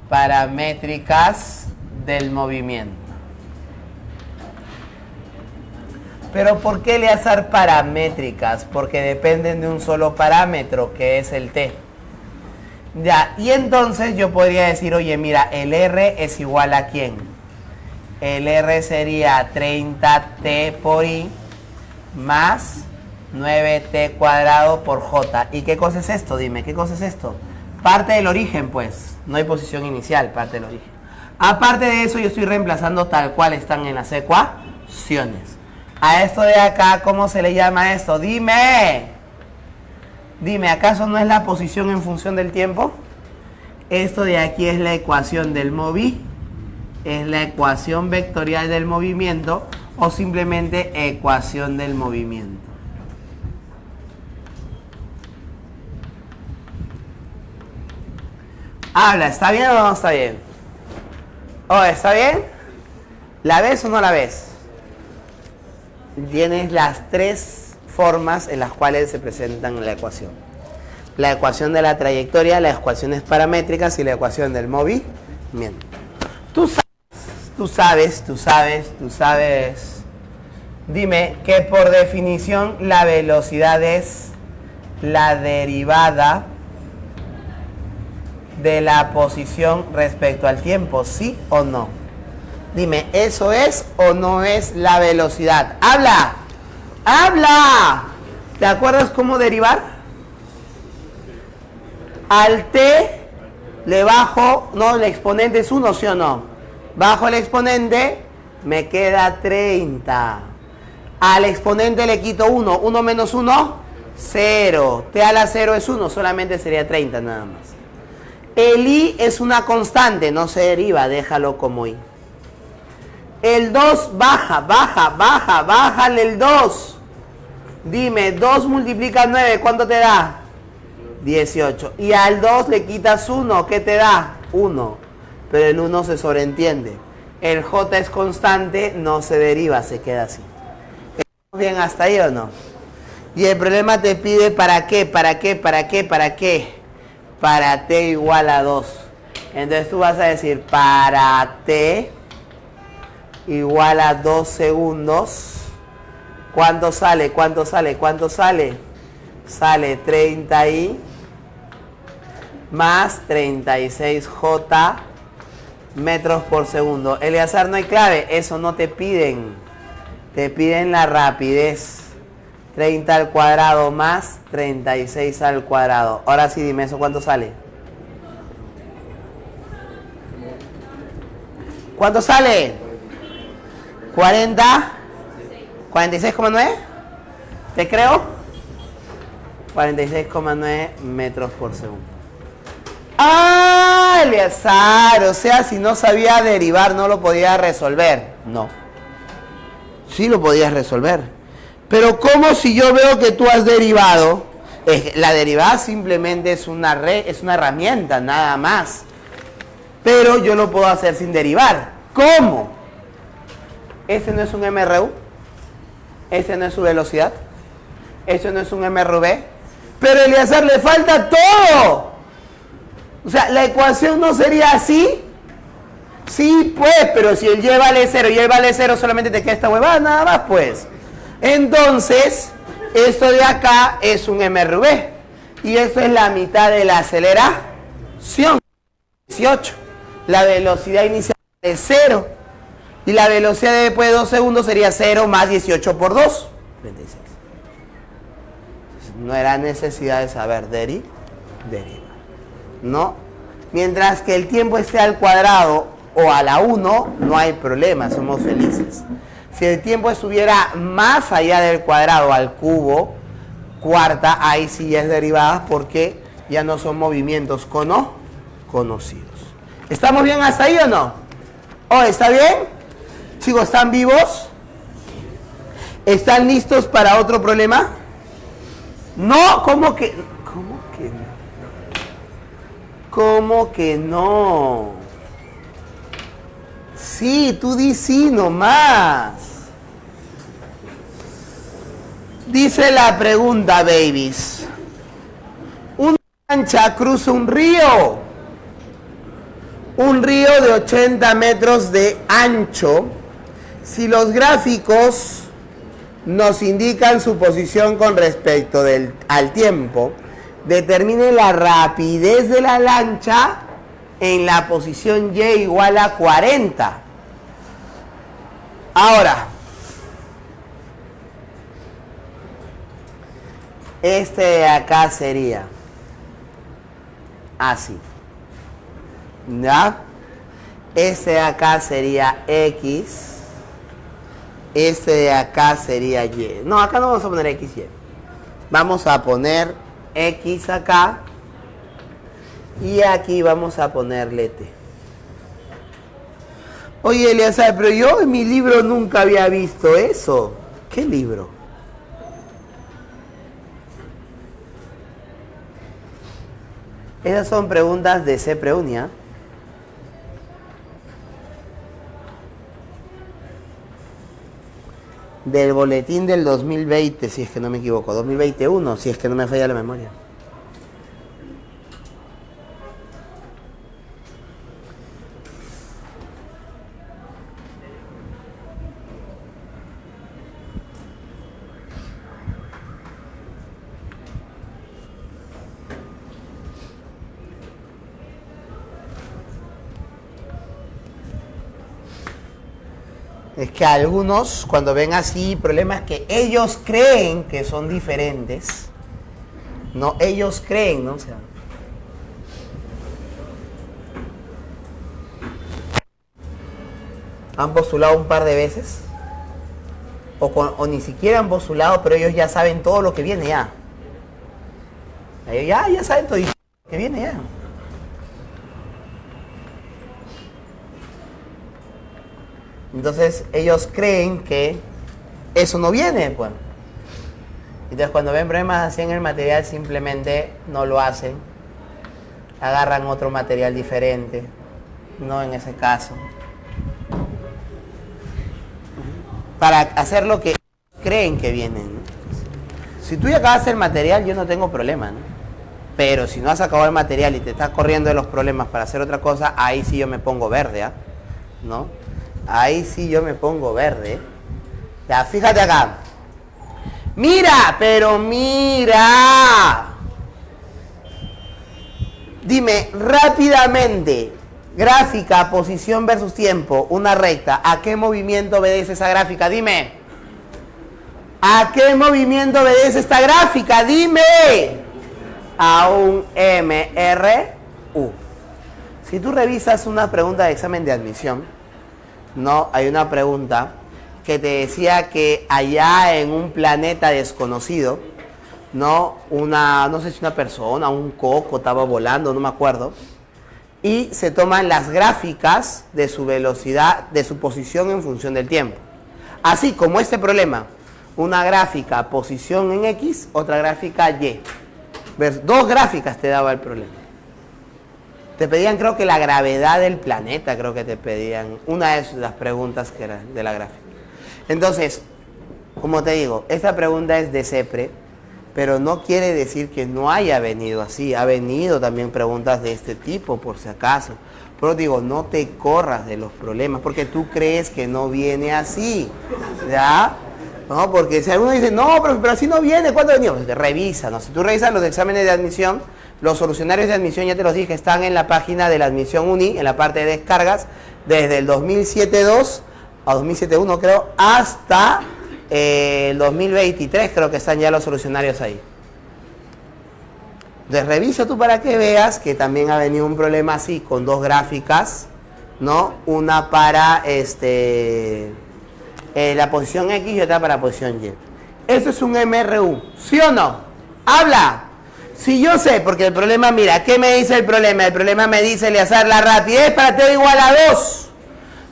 Paramétricas del movimiento. Pero ¿por qué Eleazar paramétricas? Porque dependen de un solo parámetro, que es el t. Ya, y entonces yo podría decir, oye, mira, el R es igual a ¿quién? El R sería 30t por i más 9t cuadrado por j. ¿Y qué cosa es esto? Dime, ¿qué cosa es esto? Parte del origen, pues. No hay posición inicial, parte del origen. Aparte de eso, yo estoy reemplazando tal cual están en las ecuaciones. A esto de acá, ¿cómo se le llama esto? Dime. Dime, ¿acaso no es la posición en función del tiempo? Esto de aquí es la ecuación del es la ecuación vectorial del movimiento o simplemente ecuación del movimiento. Habla, ¿está bien o no está bien? ¿Oh, está bien? ¿La ves o no la ves? Tienes las tres formas en las cuales se presentan la ecuación. La ecuación de la trayectoria, las ecuaciones paramétricas y la ecuación del movimiento. Tú sabes. Dime que por definición la velocidad es la derivada de la posición respecto al tiempo, ¿sí o no? Dime, ¿eso es o no es la velocidad? ¡Habla! ¡Habla! ¿Te acuerdas cómo derivar? Al t le bajo, no, el exponente es 1, ¿sí o no? Bajo el exponente, me queda 30. Al exponente le quito 1. 1 menos 1, 0. T a la 0 es 1, solamente sería 30 nada más. El i es una constante, no se deriva, déjalo como i. El 2 bájale el 2. Dime, 2 multiplica 9, ¿cuánto te da? 18. Y al 2 le quitas 1, ¿qué te da? 1. Pero el 1 se sobreentiende. El j es constante, no se deriva, se queda así. ¿Estamos bien hasta ahí o no? Y el problema te pide ¿para qué? Para t igual a 2. Entonces tú vas a decir para t igual a 2 segundos. ¿Cuánto sale? Sale 30i más 36j metros por segundo. Eleazar, no hay clave. Eso no te piden. Te piden la rapidez. 30 al cuadrado más 36 al cuadrado. Ahora sí, dime eso, ¿cuánto sale? ¿Cuánto sale? 40. 46,9. ¿Te creo? 46,9 metros por segundo. ¡Ah, Eleazar! O sea, si no sabía derivar, no lo podía resolver. No. Sí lo podías resolver. Pero ¿cómo si yo veo que tú has derivado? La derivada simplemente es una herramienta, nada más. Pero yo lo puedo hacer sin derivar. ¿Cómo? Este no es un MRU. Este no es su velocidad. Este no es un MRV. Pero a Eleazar le falta todo. O sea, la ecuación no sería así. Sí, pues, pero si el y vale 0 y el vale 0, solamente te queda esta huevada, nada más, pues. Entonces, esto de acá es un MRV. Y esto es la mitad de la aceleración. 18. La velocidad inicial es 0. Y la velocidad después de 2 segundos sería 0 más 18 por 2. 36. No era necesidad de saber derivar. ¿No? Mientras que el tiempo esté al cuadrado o a la 1, no hay problema, somos felices. Si el tiempo estuviera más allá del cuadrado, al cubo, cuarta, ahí sí ya es derivada porque ya no son movimientos conocidos. ¿Estamos bien hasta ahí o no? ¿Oh, está bien? Chicos, ¿están vivos? ¿Están listos para otro problema? No, ¿cómo que no? ¿Cómo que no? Sí, tú di sí nomás. Dice la pregunta, babies. Una lancha cruza un río. Un río de 80 metros de ancho. Si los gráficos nos indican su posición con respecto al tiempo, determine la rapidez de la lancha en la posición Y igual a 40. Ahora, este de acá sería así, ¿ya? Este de acá sería X. Este de acá sería Y. No, acá no vamos a poner X, Y. Vamos a poner X acá. Y aquí vamos a ponerle T. Oye, Eleazar, pero yo en mi libro nunca había visto eso. ¿Qué libro? Esas son preguntas de CEPREUNIA. Del boletín del 2020, si es que no me equivoco. 2021, si es que no me falla la memoria. Es que algunos, cuando ven así problemas que ellos creen que son diferentes, no, ellos creen, ¿no? O sea, han postulado un par de veces, o ni siquiera han postulado, pero ellos ya saben todo lo que viene ya. Ellos ya saben todo lo que viene ya. Entonces ellos creen que eso no viene, pues. Entonces cuando ven problemas así en el material simplemente no lo hacen, agarran otro material diferente, no en ese caso, para hacer lo que creen que viene, ¿no? Si tú ya acabas el material yo no tengo problema, ¿no? Pero si no has acabado el material y te estás corriendo de los problemas para hacer otra cosa, ahí sí yo me pongo verde, ¿ah? ¿No? Ahí sí yo me pongo verde. Ya, fíjate acá. Mira, pero mira. Dime rápidamente, gráfica, posición versus tiempo, una recta. ¿A qué movimiento obedece esa gráfica? Dime. ¿A qué movimiento obedece esta gráfica? Dime. A un MRU. Si tú revisas una pregunta de examen de admisión, no, hay una pregunta que te decía que allá en un planeta desconocido, no sé si una persona, un coco estaba volando, no me acuerdo, y se toman las gráficas de su velocidad, de su posición en función del tiempo. Así como este problema, una gráfica posición en X, otra gráfica Y. Dos gráficas te daba el problema. Te pedían, creo que la gravedad del planeta, creo que te pedían. Una de las preguntas que era de la gráfica. Entonces, como te digo, esta pregunta es de CEPRE, pero no quiere decir que no haya venido así. Ha venido también preguntas de este tipo, por si acaso. Pero digo, no te corras de los problemas, porque tú crees que no viene así. ¿Ya? No, porque si alguno dice, no, pero así no viene, ¿cuándo venía? Pues revisa, ¿no? Si tú revisas los exámenes de admisión, los solucionarios de admisión, ya te los dije, están en la página de la admisión UNI, en la parte de descargas, desde el 2007-2 a 2007-1 creo, hasta el 2023 creo que están ya los solucionarios ahí. Entonces revisa tú para que veas que también ha venido un problema así, con dos gráficas, ¿no? Una para la posición X y otra para la posición Y. Eso es un MRU, ¿sí o no? ¡Habla! Si yo sé, porque el problema, mira, ¿qué me dice el problema? El problema me dice, Eleazar, la rapidez para T igual a 2.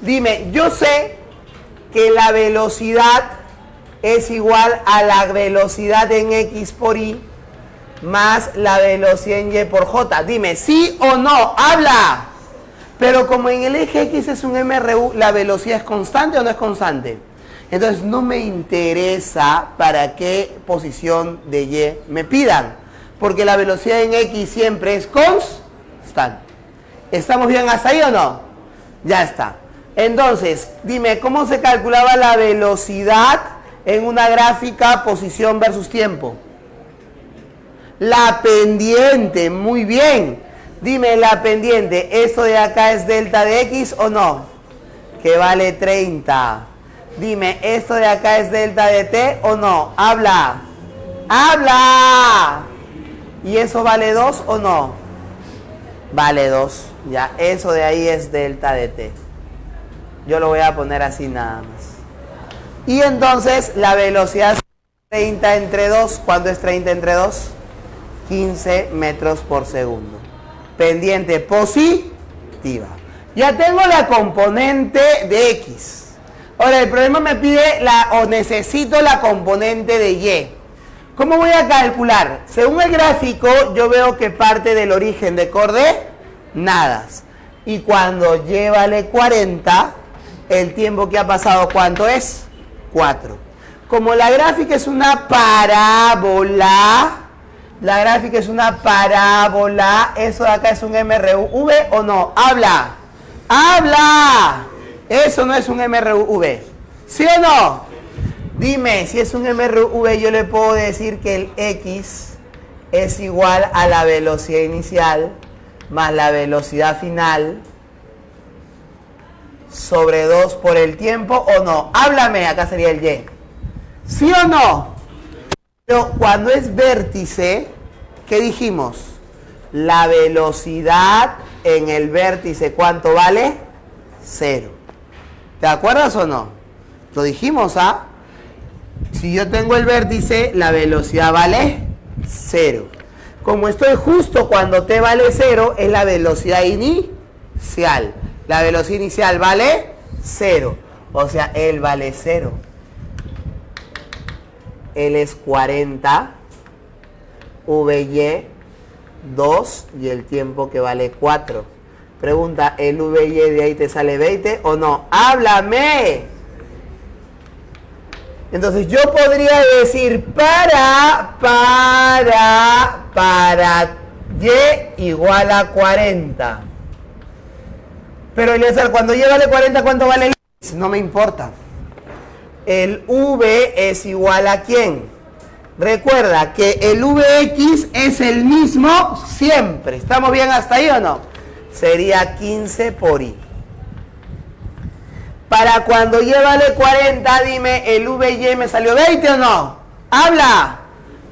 Dime, yo sé que la velocidad es igual a la velocidad en X por Y más la velocidad en Y por J. Dime, ¿sí o no? ¡Habla! Pero como en el eje X es un MRU, ¿la velocidad es constante o no es constante? Entonces no me interesa para qué posición de Y me pidan, porque la velocidad en X siempre es constante. ¿Estamos bien hasta ahí o no? Ya está. Entonces, dime, ¿cómo se calculaba la velocidad en una gráfica posición versus tiempo? La pendiente, muy bien. Dime, la pendiente, ¿esto de acá es delta de X o no? Que vale 30. Dime, ¿esto de acá es delta de T o no? ¡Habla! ¡Habla! ¿Y eso vale 2 o no? Vale 2. Ya, eso de ahí es delta de T. Yo lo voy a poner así nada más. Y entonces la velocidad es 30 entre 2. ¿Cuánto es 30 entre 2? 15 metros por segundo. Pendiente positiva. Ya tengo la componente de X. Ahora el problema me pide necesito la componente de Y. ¿Cómo voy a calcular? Según el gráfico yo veo que parte del origen de coordenadas. Y cuando Y vale 40, el tiempo que ha pasado, ¿cuánto es? 4. Como la gráfica es una parábola, ¿eso de acá es un MRV o no? ¡Habla! ¡Habla! Eso no es un MRV. ¿Sí o no? Dime, si es un MRV, yo le puedo decir que el X es igual a la velocidad inicial más la velocidad final sobre 2 por el tiempo, ¿o no? Háblame, acá sería el Y. ¿Sí o no? Pero cuando es vértice, ¿qué dijimos? La velocidad en el vértice, ¿cuánto vale? 0. ¿Te acuerdas o no? Lo dijimos, ¿ah? Si yo tengo el vértice, la velocidad vale 0. Como estoy justo cuando t vale 0, es la velocidad inicial. La velocidad inicial vale 0. O sea, él vale 0. Él es 40. VY 2 y el tiempo que vale 4. Pregunta, ¿el VY de ahí te sale 20 o no? ¡Háblame! Entonces yo podría decir para Y igual a 40. Pero Eliezer, cuando Y vale 40, ¿cuánto vale el X? No me importa. El V es igual a ¿quién? Recuerda que el Vx es el mismo siempre. ¿Estamos bien hasta ahí o no? Sería 15 por I. Para cuando Y vale 40, dime, ¿el VY me salió 20 o no? ¡Habla!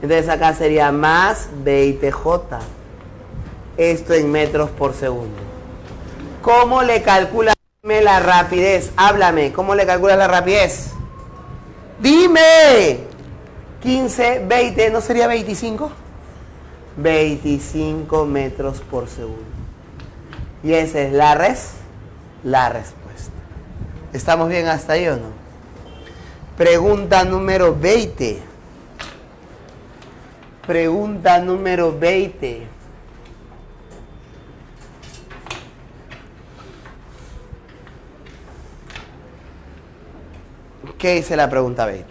Entonces acá sería más 20J. Esto en metros por segundo. ¿Cómo le calculas la rapidez? Háblame, ¿cómo le calculas la rapidez? ¡Dime! 15, 20, ¿no sería 25? 25 metros por segundo. Y esa es la respuesta. ¿Estamos bien hasta ahí o no? Pregunta número 20. Pregunta número 20. ¿Qué dice la pregunta 20?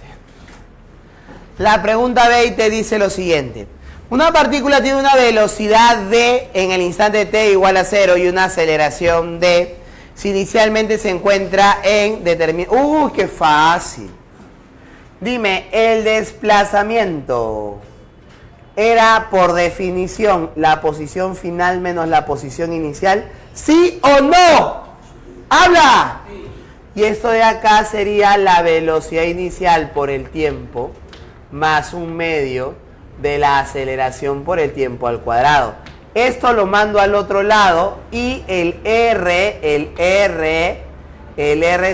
La pregunta 20 dice lo siguiente. Una partícula tiene una velocidad d en el instante t igual a 0 y una aceleración d si inicialmente se encuentra en determinado... ¡Uy, qué fácil! Dime, el desplazamiento era por definición la posición final menos la posición inicial. ¿Sí o no? ¡Habla! Y esto de acá sería la velocidad inicial por el tiempo más un medio de la aceleración por el tiempo al cuadrado. Esto lo mando al otro lado y el R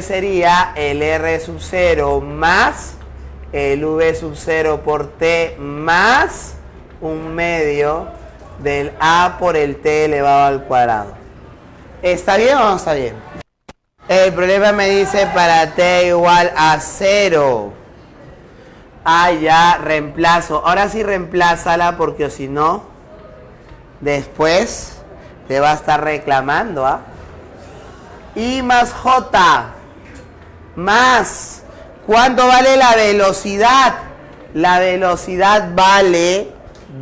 sería el R sub 0 más el V sub 0 por T más un medio del A por el T elevado al cuadrado. ¿Está bien o no está bien? El problema me dice para T igual a 0. Ah, ya, reemplazo. Ahora sí reemplázala porque o si no, después te va a estar reclamando, ¿ah? I más J más, ¿cuánto vale la velocidad? La velocidad vale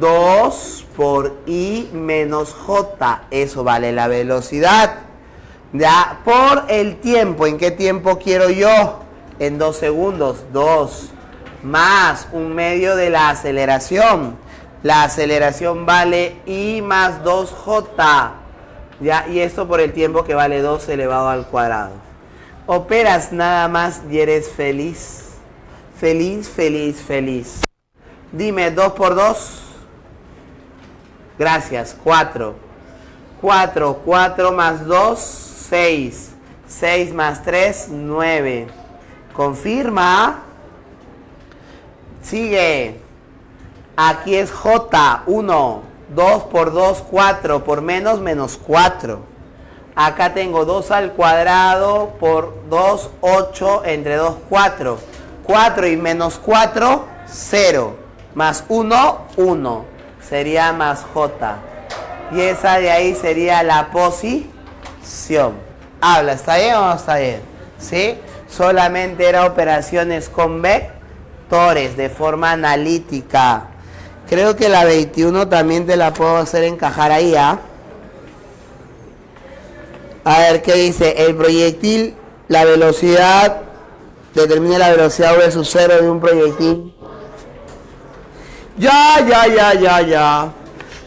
2 por I menos J. Eso vale la velocidad. Ya, por el tiempo. ¿En qué tiempo quiero yo? En 2 segundos. 2 más 1/2 de la aceleración. La aceleración vale I más 2J. Ya, y esto por el tiempo que vale 2 elevado al cuadrado. Operas nada más y eres feliz. Feliz, feliz, feliz. Dime, 2 por 2. Gracias, 4. 4 más 2, 6. 6 más 3, 9. Confirma. Sigue. Aquí es J, 1. 2 por 2, 4. Por menos, menos 4. Acá tengo 2 al cuadrado por 2, 8. Entre 2, 4. 4 y menos 4, 0. Más 1, 1. Sería más J. Y esa de ahí sería la posición. Habla, ¿está bien o no está bien? ¿Sí? Solamente era operaciones con vectores de forma analítica. Creo que la 21 también te la puedo hacer encajar ahí, ¿ah? A ver, ¿qué dice? El proyectil, la velocidad, determina la velocidad v sub 0 de un proyectil. Ya.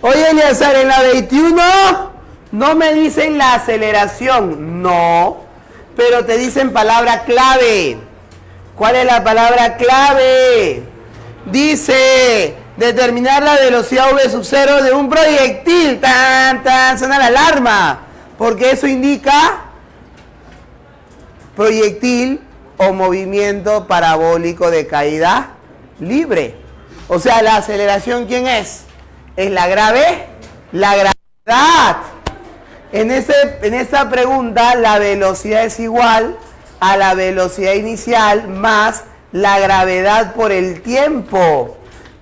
Oye, Eleazar, en la 21 no me dicen la aceleración. No, pero te dicen palabra clave. ¿Cuál es la palabra clave? Dice, determinar la velocidad v sub 0 de un proyectil. Tan, tan, suena la alarma. Porque eso indica proyectil o movimiento parabólico de caída libre. O sea, la aceleración, ¿quién es? Es la gravedad. En esta pregunta, la velocidad es igual a la velocidad inicial más la gravedad por el tiempo.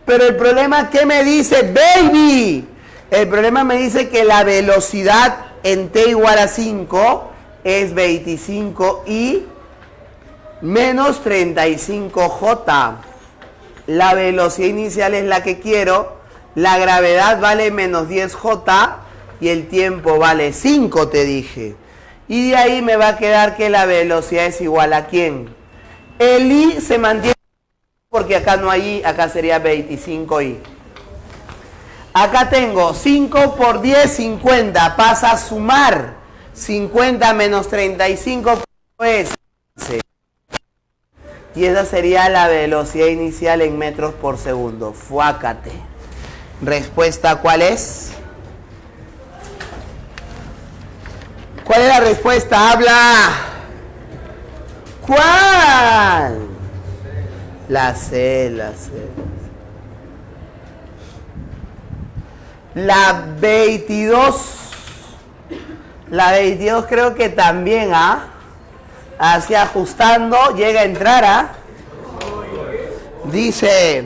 Pero el problema, ¿qué me dice, baby? El problema me dice que la velocidad en t igual a 5 es 25i menos 35j. La velocidad inicial es la que quiero, la gravedad vale menos 10j y el tiempo vale 5, te dije. Y de ahí me va a quedar que la velocidad es igual a ¿quién? El i se mantiene porque acá no hay i, acá sería 25i. Acá tengo 5 por 10, 50. Pasa a sumar. 50 menos 35 es 15. Y esa sería la velocidad inicial en metros por segundo. Fuácate. Respuesta, ¿cuál es? ¿Cuál es la respuesta? ¡Habla! ¿Cuál? La C. La 22. La 22 creo que también, ¿ah? Así ajustando, llega a entrar, ¿ah? Dice,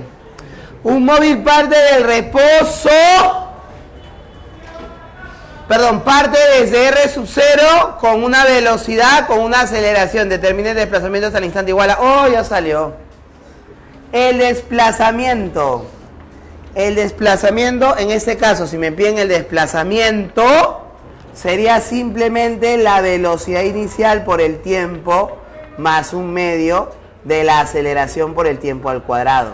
un móvil parte del reposo, parte desde R sub 0 con una velocidad, con una aceleración. Determine el desplazamiento hasta el instante igual a... ¡Oh, ya salió! El desplazamiento, en este caso, si me piden el desplazamiento, sería simplemente la velocidad inicial por el tiempo más 1/2 de la aceleración por el tiempo al cuadrado.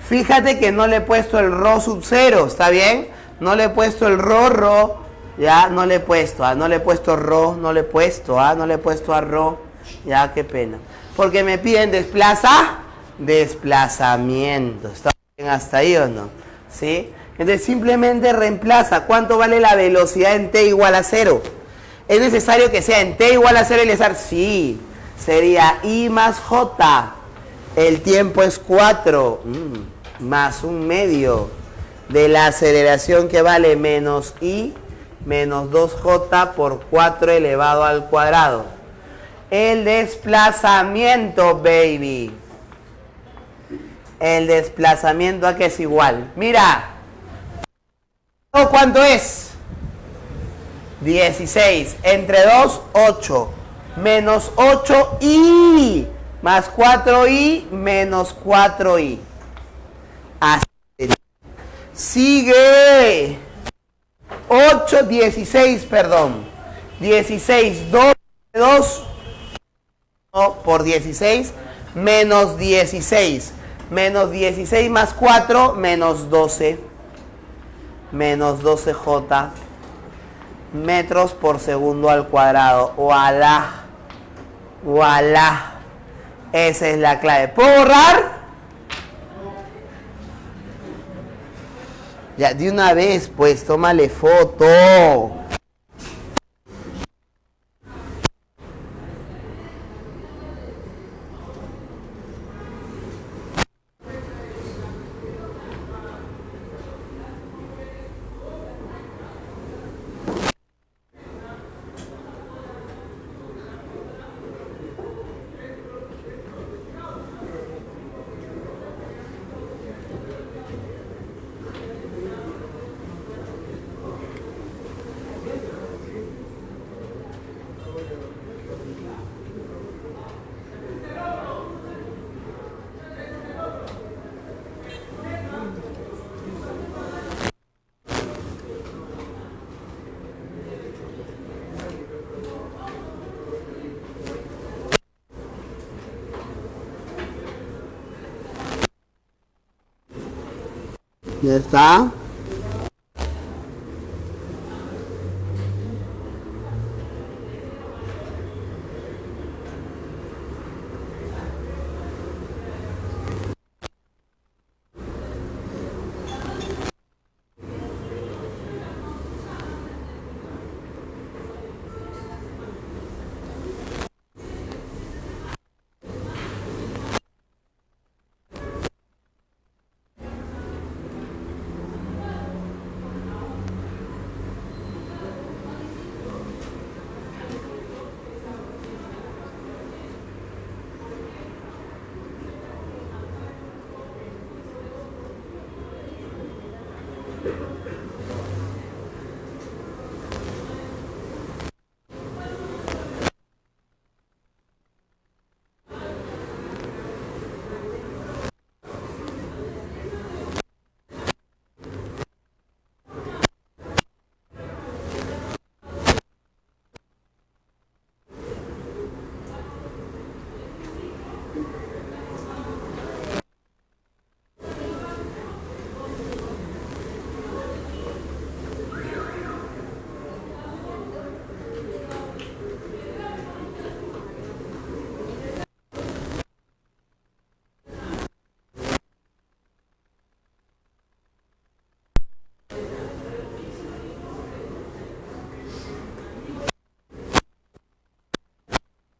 Fíjate que no le he puesto el rho sub 0, ¿está bien? No le he puesto el rho, ya, no le he puesto, no le he puesto rho, no le he puesto a rho, ya, qué pena. Porque me piden desplazamiento. ¿Está bien hasta ahí o no? ¿Sí? Entonces simplemente reemplaza. ¿Cuánto vale la velocidad en t igual a 0? ¿Es necesario que sea en t igual a 0 Eleazar? Sí. Sería i más j. El tiempo es 4. Más 1/2 de la aceleración que vale menos i menos 2j por 4 elevado al cuadrado. El desplazamiento, baby. El desplazamiento a que es igual. Mira. ¿Cuánto es? 16. Entre 2, 8. menos 8i más 4i menos 4i. Así sería. Sigue 16, perdón. 16, 2 por 16 menos 16. Menos 16 más 4 menos 12. Menos 12J metros por segundo al cuadrado. ¡Voilá! ¡Voilá! Esa es la clave. ¿Puedo borrar? Ya, de una vez, pues, tómale foto. Ya está.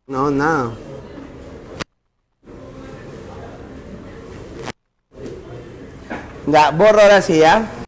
No, nada. Ya, borro ahora sí, ¿ya?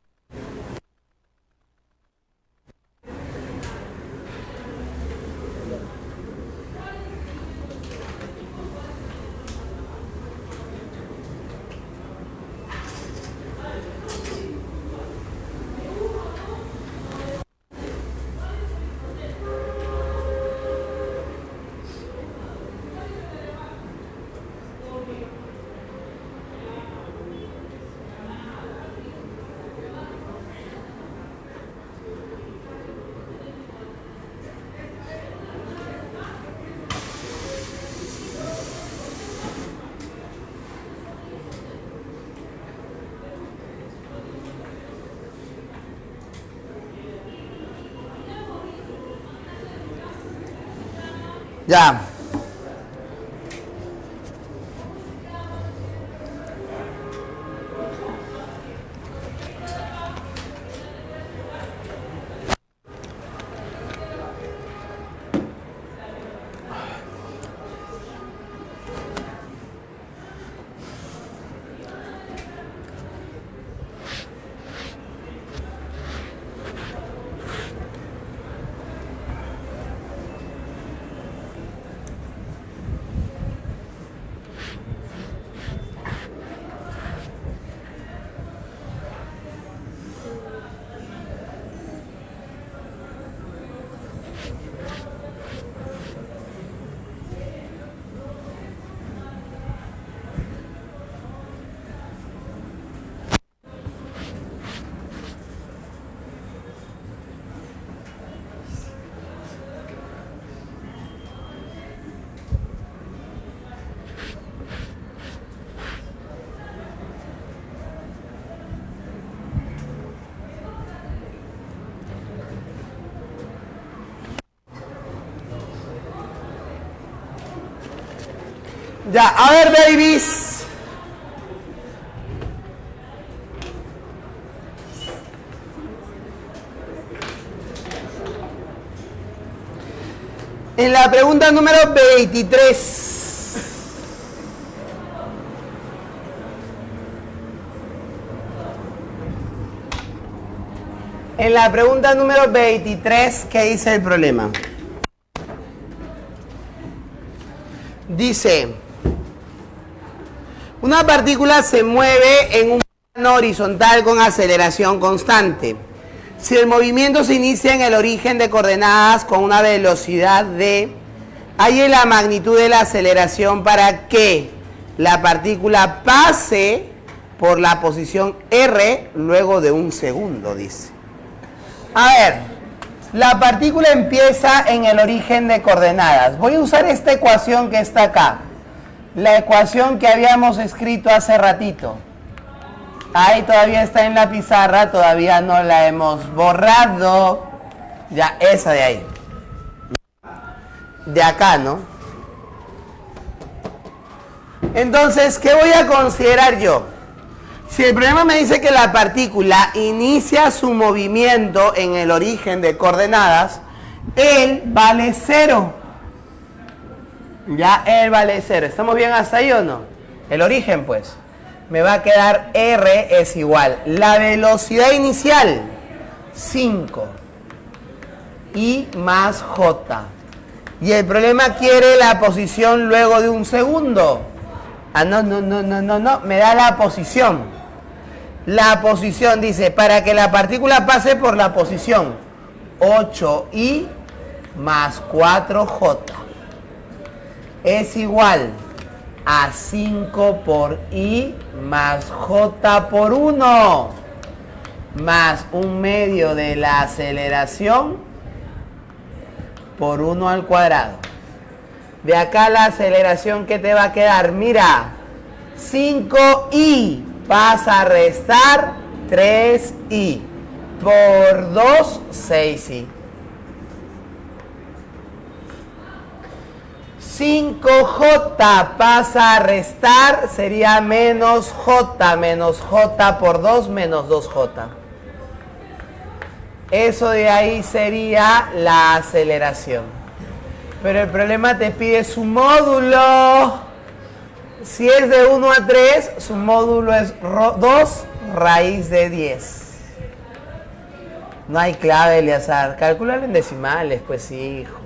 Ya. Ya, a ver, babies. En la pregunta número 23. En la pregunta número 23, ¿qué dice el problema? Dice, una partícula se mueve en un plano horizontal con aceleración constante. Si el movimiento se inicia en el origen de coordenadas con una velocidad de, hay la magnitud de la aceleración para que la partícula pase por la posición R luego de un segundo, dice. A ver, la partícula empieza en el origen de coordenadas. Voy a usar esta ecuación que está acá. La ecuación que habíamos escrito hace ratito. Ahí todavía está en la pizarra, todavía no la hemos borrado. Ya, esa de ahí. De acá, ¿no? Entonces, ¿qué voy a considerar yo? Si el problema me dice que la partícula inicia su movimiento en el origen de coordenadas, él vale 0. Ya, él vale 0. ¿Estamos bien hasta ahí o no? El origen, pues. Me va a quedar R es igual. La velocidad inicial, 5. I más J. Y el problema quiere la posición luego de un segundo. Ah, no. Me da la posición. La posición dice, para que la partícula pase por la posición 8i más 4j es igual a 5 por i más j por 1 más 1/2 de la aceleración por 1 al cuadrado. De acá la aceleración que te va a quedar, mira, 5i pasa a restar 3i por 2, 6i. 5j pasa a restar, sería menos j por 2 menos 2j. Eso de ahí sería la aceleración. Pero el problema te pide su módulo. Si es de 1 a 3, su módulo es 2 raíz de 10. No hay clave, Eleazar. Calcular en decimales, pues hijo.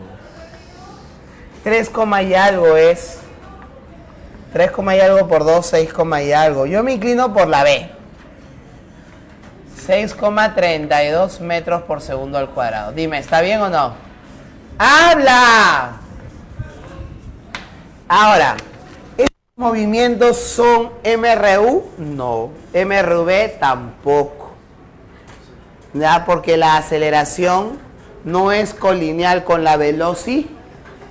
3, y algo es. 3, y algo por 2, 6, y algo. Yo me inclino por la B. 6,32 metros por segundo al cuadrado. Dime, ¿está bien o no? ¡Habla! Ahora, ¿estos movimientos son MRU? No. MRV tampoco. ¿Ya? Porque la aceleración no es colineal con la velocidad.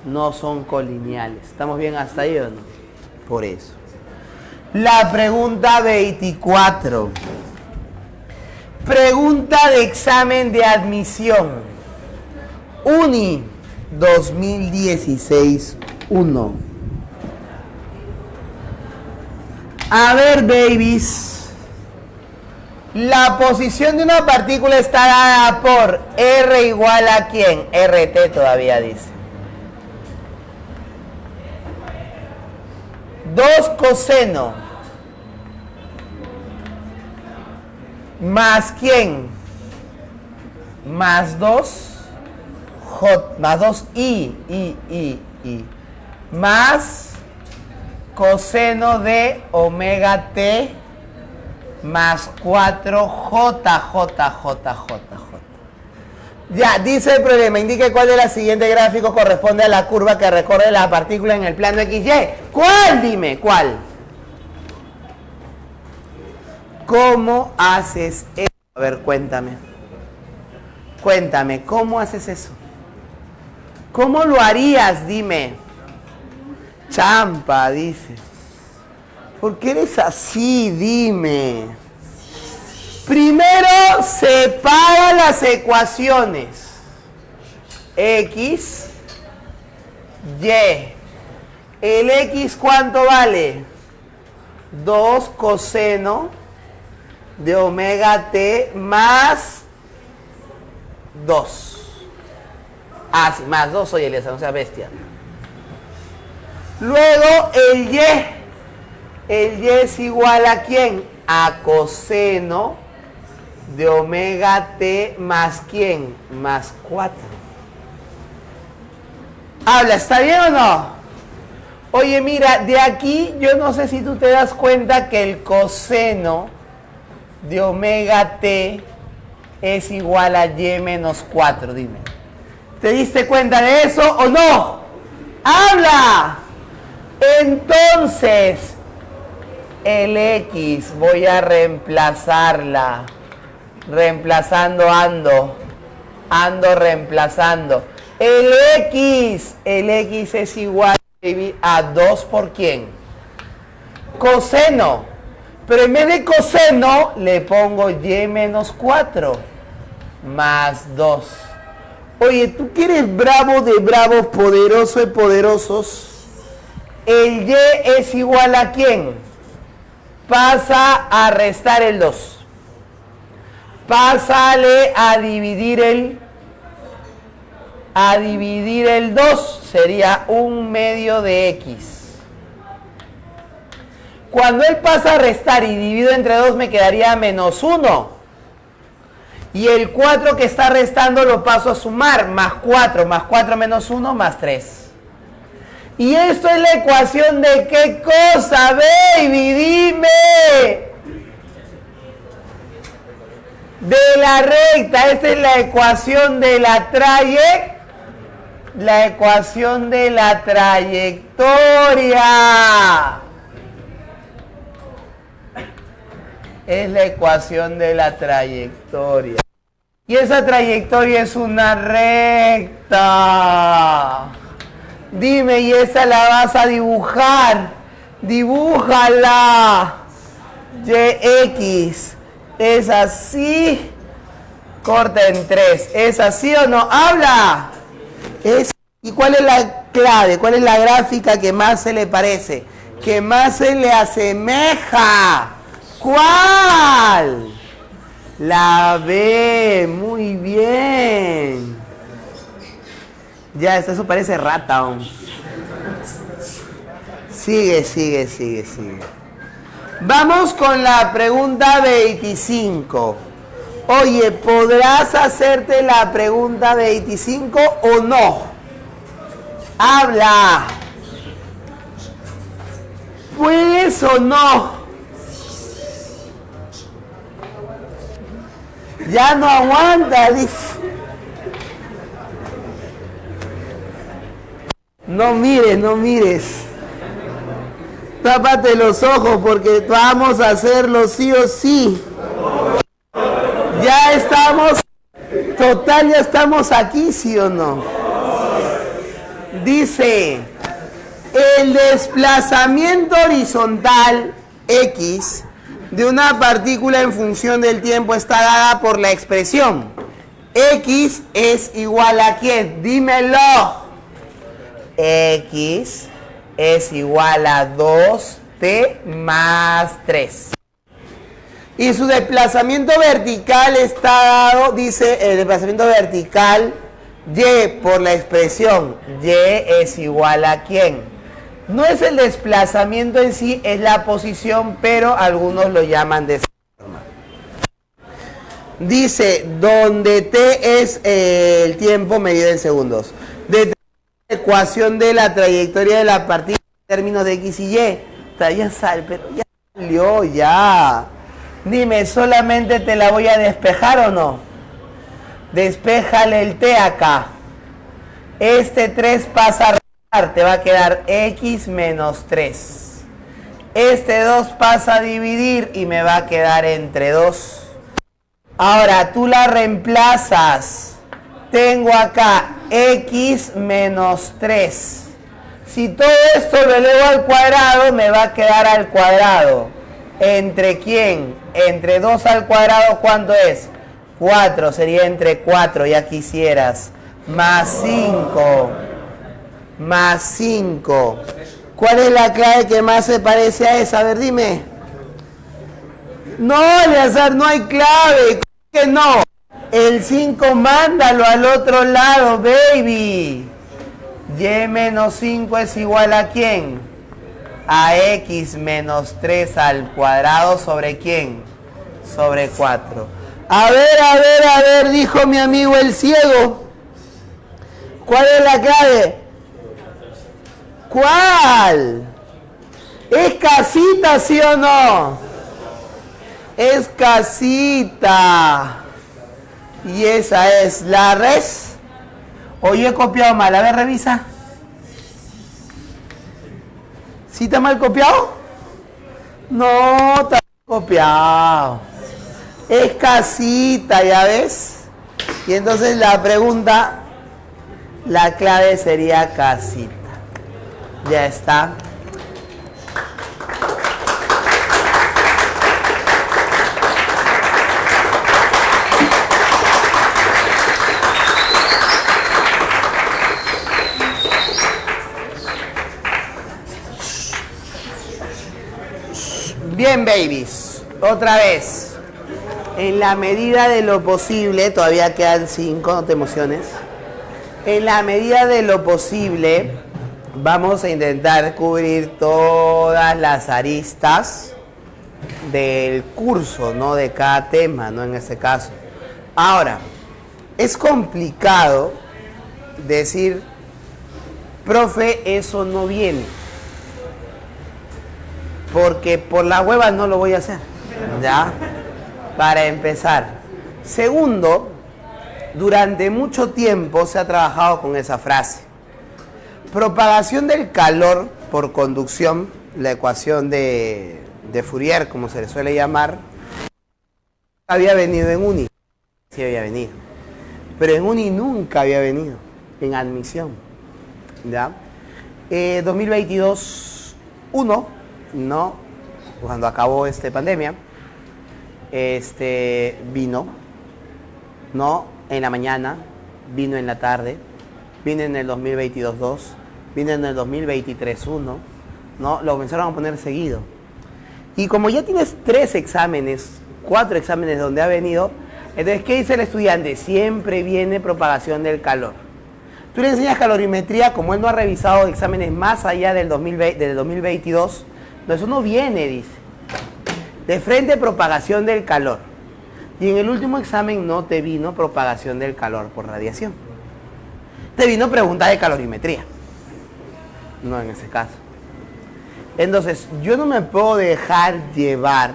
No son colineales. ¿Estamos bien hasta ahí o no? Por eso. La pregunta 24. Pregunta de examen de admisión. Uni 2016-1. A ver, babies. La posición de una partícula está dada por R igual a ¿quién? RT todavía dice. 2 coseno más ¿quién? Más 2 J, más 2 I más coseno de omega t más 4 J. Ya, dice el problema, indique cuál de los siguientes gráficos corresponde a la curva que recorre la partícula en el plano XY. ¿Cuál? Dime, ¿cuál? ¿Cómo haces eso? A ver, cuéntame. Cuéntame, ¿cómo haces eso? ¿Cómo lo harías? Dime. Champa, dice. ¿Por qué eres así? Dime. Primero separa las ecuaciones. X, Y. ¿El X cuánto vale? 2 coseno de omega t más 2. Ah, sí, más 2 soy Eliezer, no sea bestia. Luego el Y. El Y es igual a ¿quién? A coseno de omega t más ¿quién? Más 4. Habla, ¿está bien o no? Oye, mira, de aquí yo no sé si tú te das cuenta que el coseno de omega t es igual a y menos 4, dime. ¿Te diste cuenta de eso o no? ¡Habla! Entonces, el X voy a reemplazarla. Reemplazando ando reemplazando. El X es igual a 2 por ¿quién? Coseno. Pero en vez de coseno le pongo y menos 4 más 2. Oye, tú que eres bravo de bravos, poderoso de poderosos. El Y es igual a ¿quién? Pasa a restar el 2. Pásale a dividir el 2. Sería 1/2 de X. Cuando él pasa a restar y divido entre 2 me quedaría menos 1. Y el 4 que está restando lo paso a sumar. Más 4 menos 1 más 3. Y esto es la ecuación de ¿qué cosa, baby? Dime. De la recta. Esta es la ecuación de la trayectoria. La ecuación de la trayectoria. Es la ecuación de la trayectoria. Y esa trayectoria es una recta. Dime, y esa la vas a dibujar. Dibújala. YX. ¿Es así? Corta en 3. ¿Es así o no? ¡Habla! ¿Y cuál es la clave? ¿Cuál es la gráfica que más se le parece? ¿Que más se le asemeja? ¿Cuál? La B. Muy bien. Ya, eso parece rata aún. Sigue. Vamos con la pregunta 25. Oye, ¿podrás hacerte la pregunta 25 o no? Habla. ¿Puedes o no? Ya no aguanta, dice. No mires. Tápate los ojos porque vamos a hacerlo sí o sí. Ya estamos aquí, ¿sí o no? Dice, el desplazamiento horizontal X de una partícula en función del tiempo está dada por la expresión X es igual a ¿quién? Dímelo. X es igual a 2t más 3. Y su desplazamiento vertical está dado, dice el desplazamiento vertical y por la expresión y es igual a ¿quién? No es el desplazamiento en sí, es la posición, pero algunos lo llaman de esa forma. Dice, donde t es el tiempo medido en segundos. De la ecuación de la trayectoria de la partícula en términos de x y y. Ya sale, pero ya salió, ya. Dime, ¿solamente te la voy a despejar o no? Despéjale el t acá. Este 3 pasa a restar, te va a quedar x menos 3. Este 2 pasa a dividir y me va a quedar entre 2. Ahora, tú la reemplazas. Tengo acá x menos 3. Si todo esto lo elevo al cuadrado, me va a quedar al cuadrado. ¿Entre quién? Entre 2 al cuadrado, ¿cuánto es? 4, sería entre 4, ya quisieras. Más 5. Más 5. ¿Cuál es la clave que más se parece a esa? A ver, dime. No, Eleazar, no hay clave. ¿Cómo que no? El 5 mándalo al otro lado, baby. Y menos 5 es igual a ¿quién? A x menos 3 al cuadrado sobre ¿quién? Sobre 4. A ver, dijo mi amigo el ciego. ¿Cuál es la clave? ¿Cuál? ¿Es casita, sí o no? Es casita. Y esa es la res. ¿O yo he copiado mal? A ver, revisa. ¿Sí está mal copiado? No, está copiado. Es casita, ¿ya ves? Y entonces la pregunta, la clave sería casita. Ya está. Bien, babies. Otra vez. En la medida de lo posible, todavía quedan 5, no te emociones. En la medida de lo posible, vamos a intentar cubrir todas las aristas del curso, ¿no? De cada tema, ¿no? En este caso. Ahora, es complicado decir, profe, eso no viene. Porque por la hueva no lo voy a hacer, ¿ya? Para empezar. Segundo, durante mucho tiempo se ha trabajado con esa frase. Propagación del calor por conducción, la ecuación de Fourier, como se le suele llamar, había venido en uni. Sí había venido. Pero en uni nunca había venido, en admisión. ¿Ya? 2022, 1. No, cuando acabó pandemia, vino, no en la mañana, vino en la tarde, vino en el 2022 2, vino en el 2023 1, no, lo comenzaron a poner seguido. Y como ya tienes 3 exámenes, 4 exámenes donde ha venido, entonces, ¿qué dice el estudiante? Siempre viene propagación del calor. Tú le enseñas calorimetría, como él no ha revisado exámenes más allá del 2022, no, eso no viene, dice. De frente, propagación del calor. Y en el último examen no te vino propagación del calor por radiación. Te vino pregunta de calorimetría. No en ese caso. Entonces, yo no me puedo dejar llevar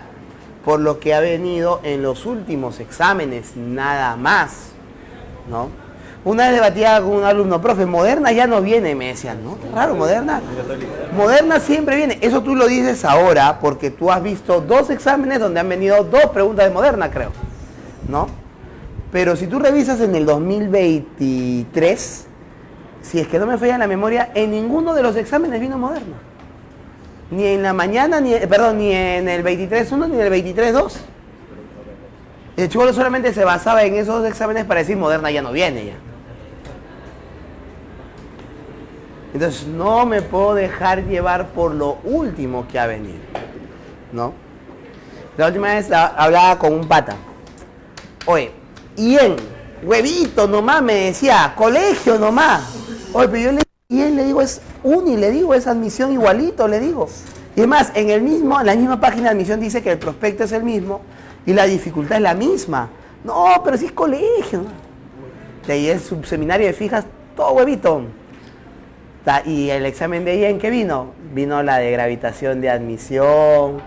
por lo que ha venido en los últimos exámenes, nada más, ¿no? Una vez debatía con un alumno, profe, Moderna ya no viene, me decían, ¿no? Qué raro, Moderna. Moderna siempre viene. Eso tú lo dices ahora porque tú has visto 2 exámenes donde han venido 2 preguntas de Moderna, creo, ¿no? Pero si tú revisas en el 2023, si es que no me falla la memoria, en ninguno de los exámenes vino Moderna. Ni en la mañana, ni en el 23.1 ni en el 23.2. El chibolo solamente se basaba en esos 2 exámenes para decir Moderna ya no viene ya. Entonces no me puedo dejar llevar por lo último que ha venido, ¿no? La última vez hablaba con un pata. Oye, Ian, huevito nomás, me decía, colegio nomás. Oye, pero yo le digo, es uni, le digo, es admisión igualito, le digo. Y además, en la misma página de admisión dice que el prospecto es el mismo y la dificultad es la misma. No, pero sí es colegio, ¿no? De ahí es subseminario de fijas, todo huevito. Y el examen de ella, ¿en qué vino? Vino la de gravitación de admisión,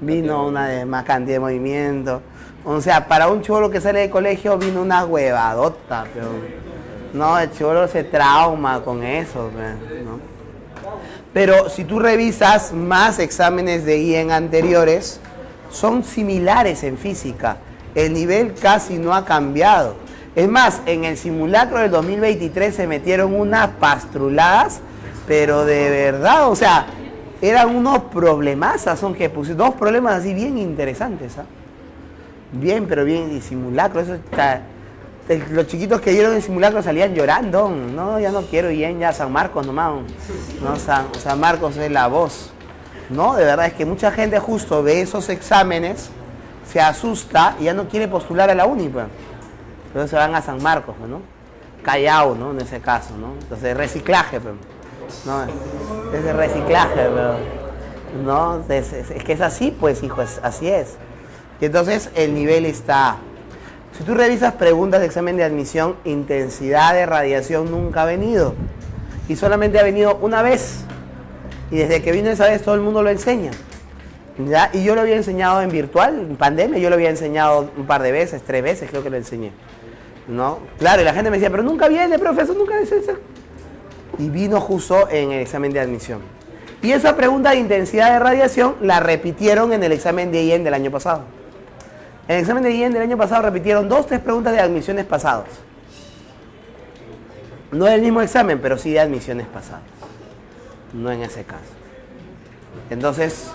vino una de más cantidad de movimiento. O sea, para un chibolo que sale de colegio vino una huevadota, pero no, el chibolo se trauma con eso, ¿no? Pero si tú revisas más exámenes de IEN anteriores, son similares en física. El nivel casi no ha cambiado. Es más, en el simulacro del 2023 se metieron unas pastruladas, pero de verdad, o sea, eran unos problemazas, son que pusieron 2 problemas así bien interesantes, ¿ah? Bien, pero bien, y simulacro, eso está los chiquitos que dieron el simulacro salían llorando. No, ya no quiero ir ya a San Marcos nomás. No, San Marcos es la voz. No, de verdad es que mucha gente justo ve esos exámenes, se asusta y ya no quiere postular a la uni, pues. Entonces se van a San Marcos, pues, ¿no? Callao, ¿no? En ese caso, ¿no? Entonces reciclaje, pues. No, es de reciclaje, pero no, es que es así, pues, hijo, así es. Y entonces el nivel está. Si tú revisas preguntas de examen de admisión, intensidad de radiación nunca ha venido. Y solamente ha venido una vez. Y desde que vino esa vez todo el mundo lo enseña. ¿Ya? Y yo lo había enseñado en virtual, en pandemia, yo lo había enseñado un par de veces, 3 veces creo que lo enseñé. ¿No? Claro, y la gente me decía, pero nunca viene, profesor, nunca dice eso. Y vino justo en el examen de admisión. Y esa pregunta de intensidad de radiación la repitieron en el examen de IEN del año pasado. En el examen de IEN del año pasado repitieron 2, 3 preguntas de admisiones pasadas. No del mismo examen, pero sí de admisiones pasadas. No en ese caso. Entonces,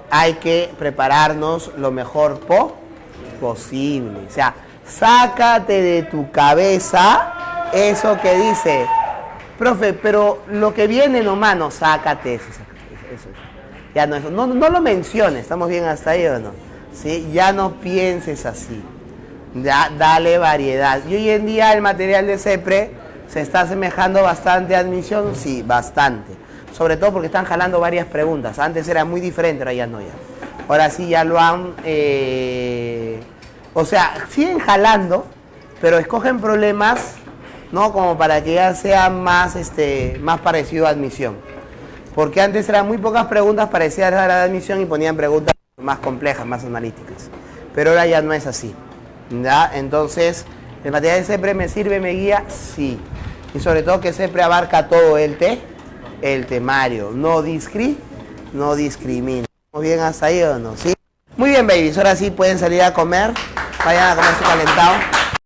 hay que prepararnos lo mejor posible. O sea, sácate de tu cabeza eso que dice, profe, pero lo que viene nomás, no, sácate eso. Ya no, eso, no lo menciones, ¿estamos bien hasta ahí o no? ¿Sí? Ya no pienses así. Ya, dale variedad. Y hoy en día el material de CEPRE se está asemejando bastante a admisión, sí, bastante. Sobre todo porque están jalando varias preguntas. Antes era muy diferente, ahora ya no ya. Ahora sí ya lo han... o sea, siguen jalando, pero escogen problemas, ¿no? Como para que ya sea más, más parecido a admisión. Porque antes eran muy pocas preguntas parecidas a la de admisión y ponían preguntas más complejas, más analíticas. Pero ahora ya no es así. ¿Ya? Entonces, ¿el material de CEPRE me sirve, me guía? Sí. Y sobre todo que CEPRE abarca todo el temario. No discrimina. ¿Estamos bien hasta ahí o no? ¿Sí? Muy bien, babies. Ahora sí pueden salir a comer. Vayan a comer su calentado.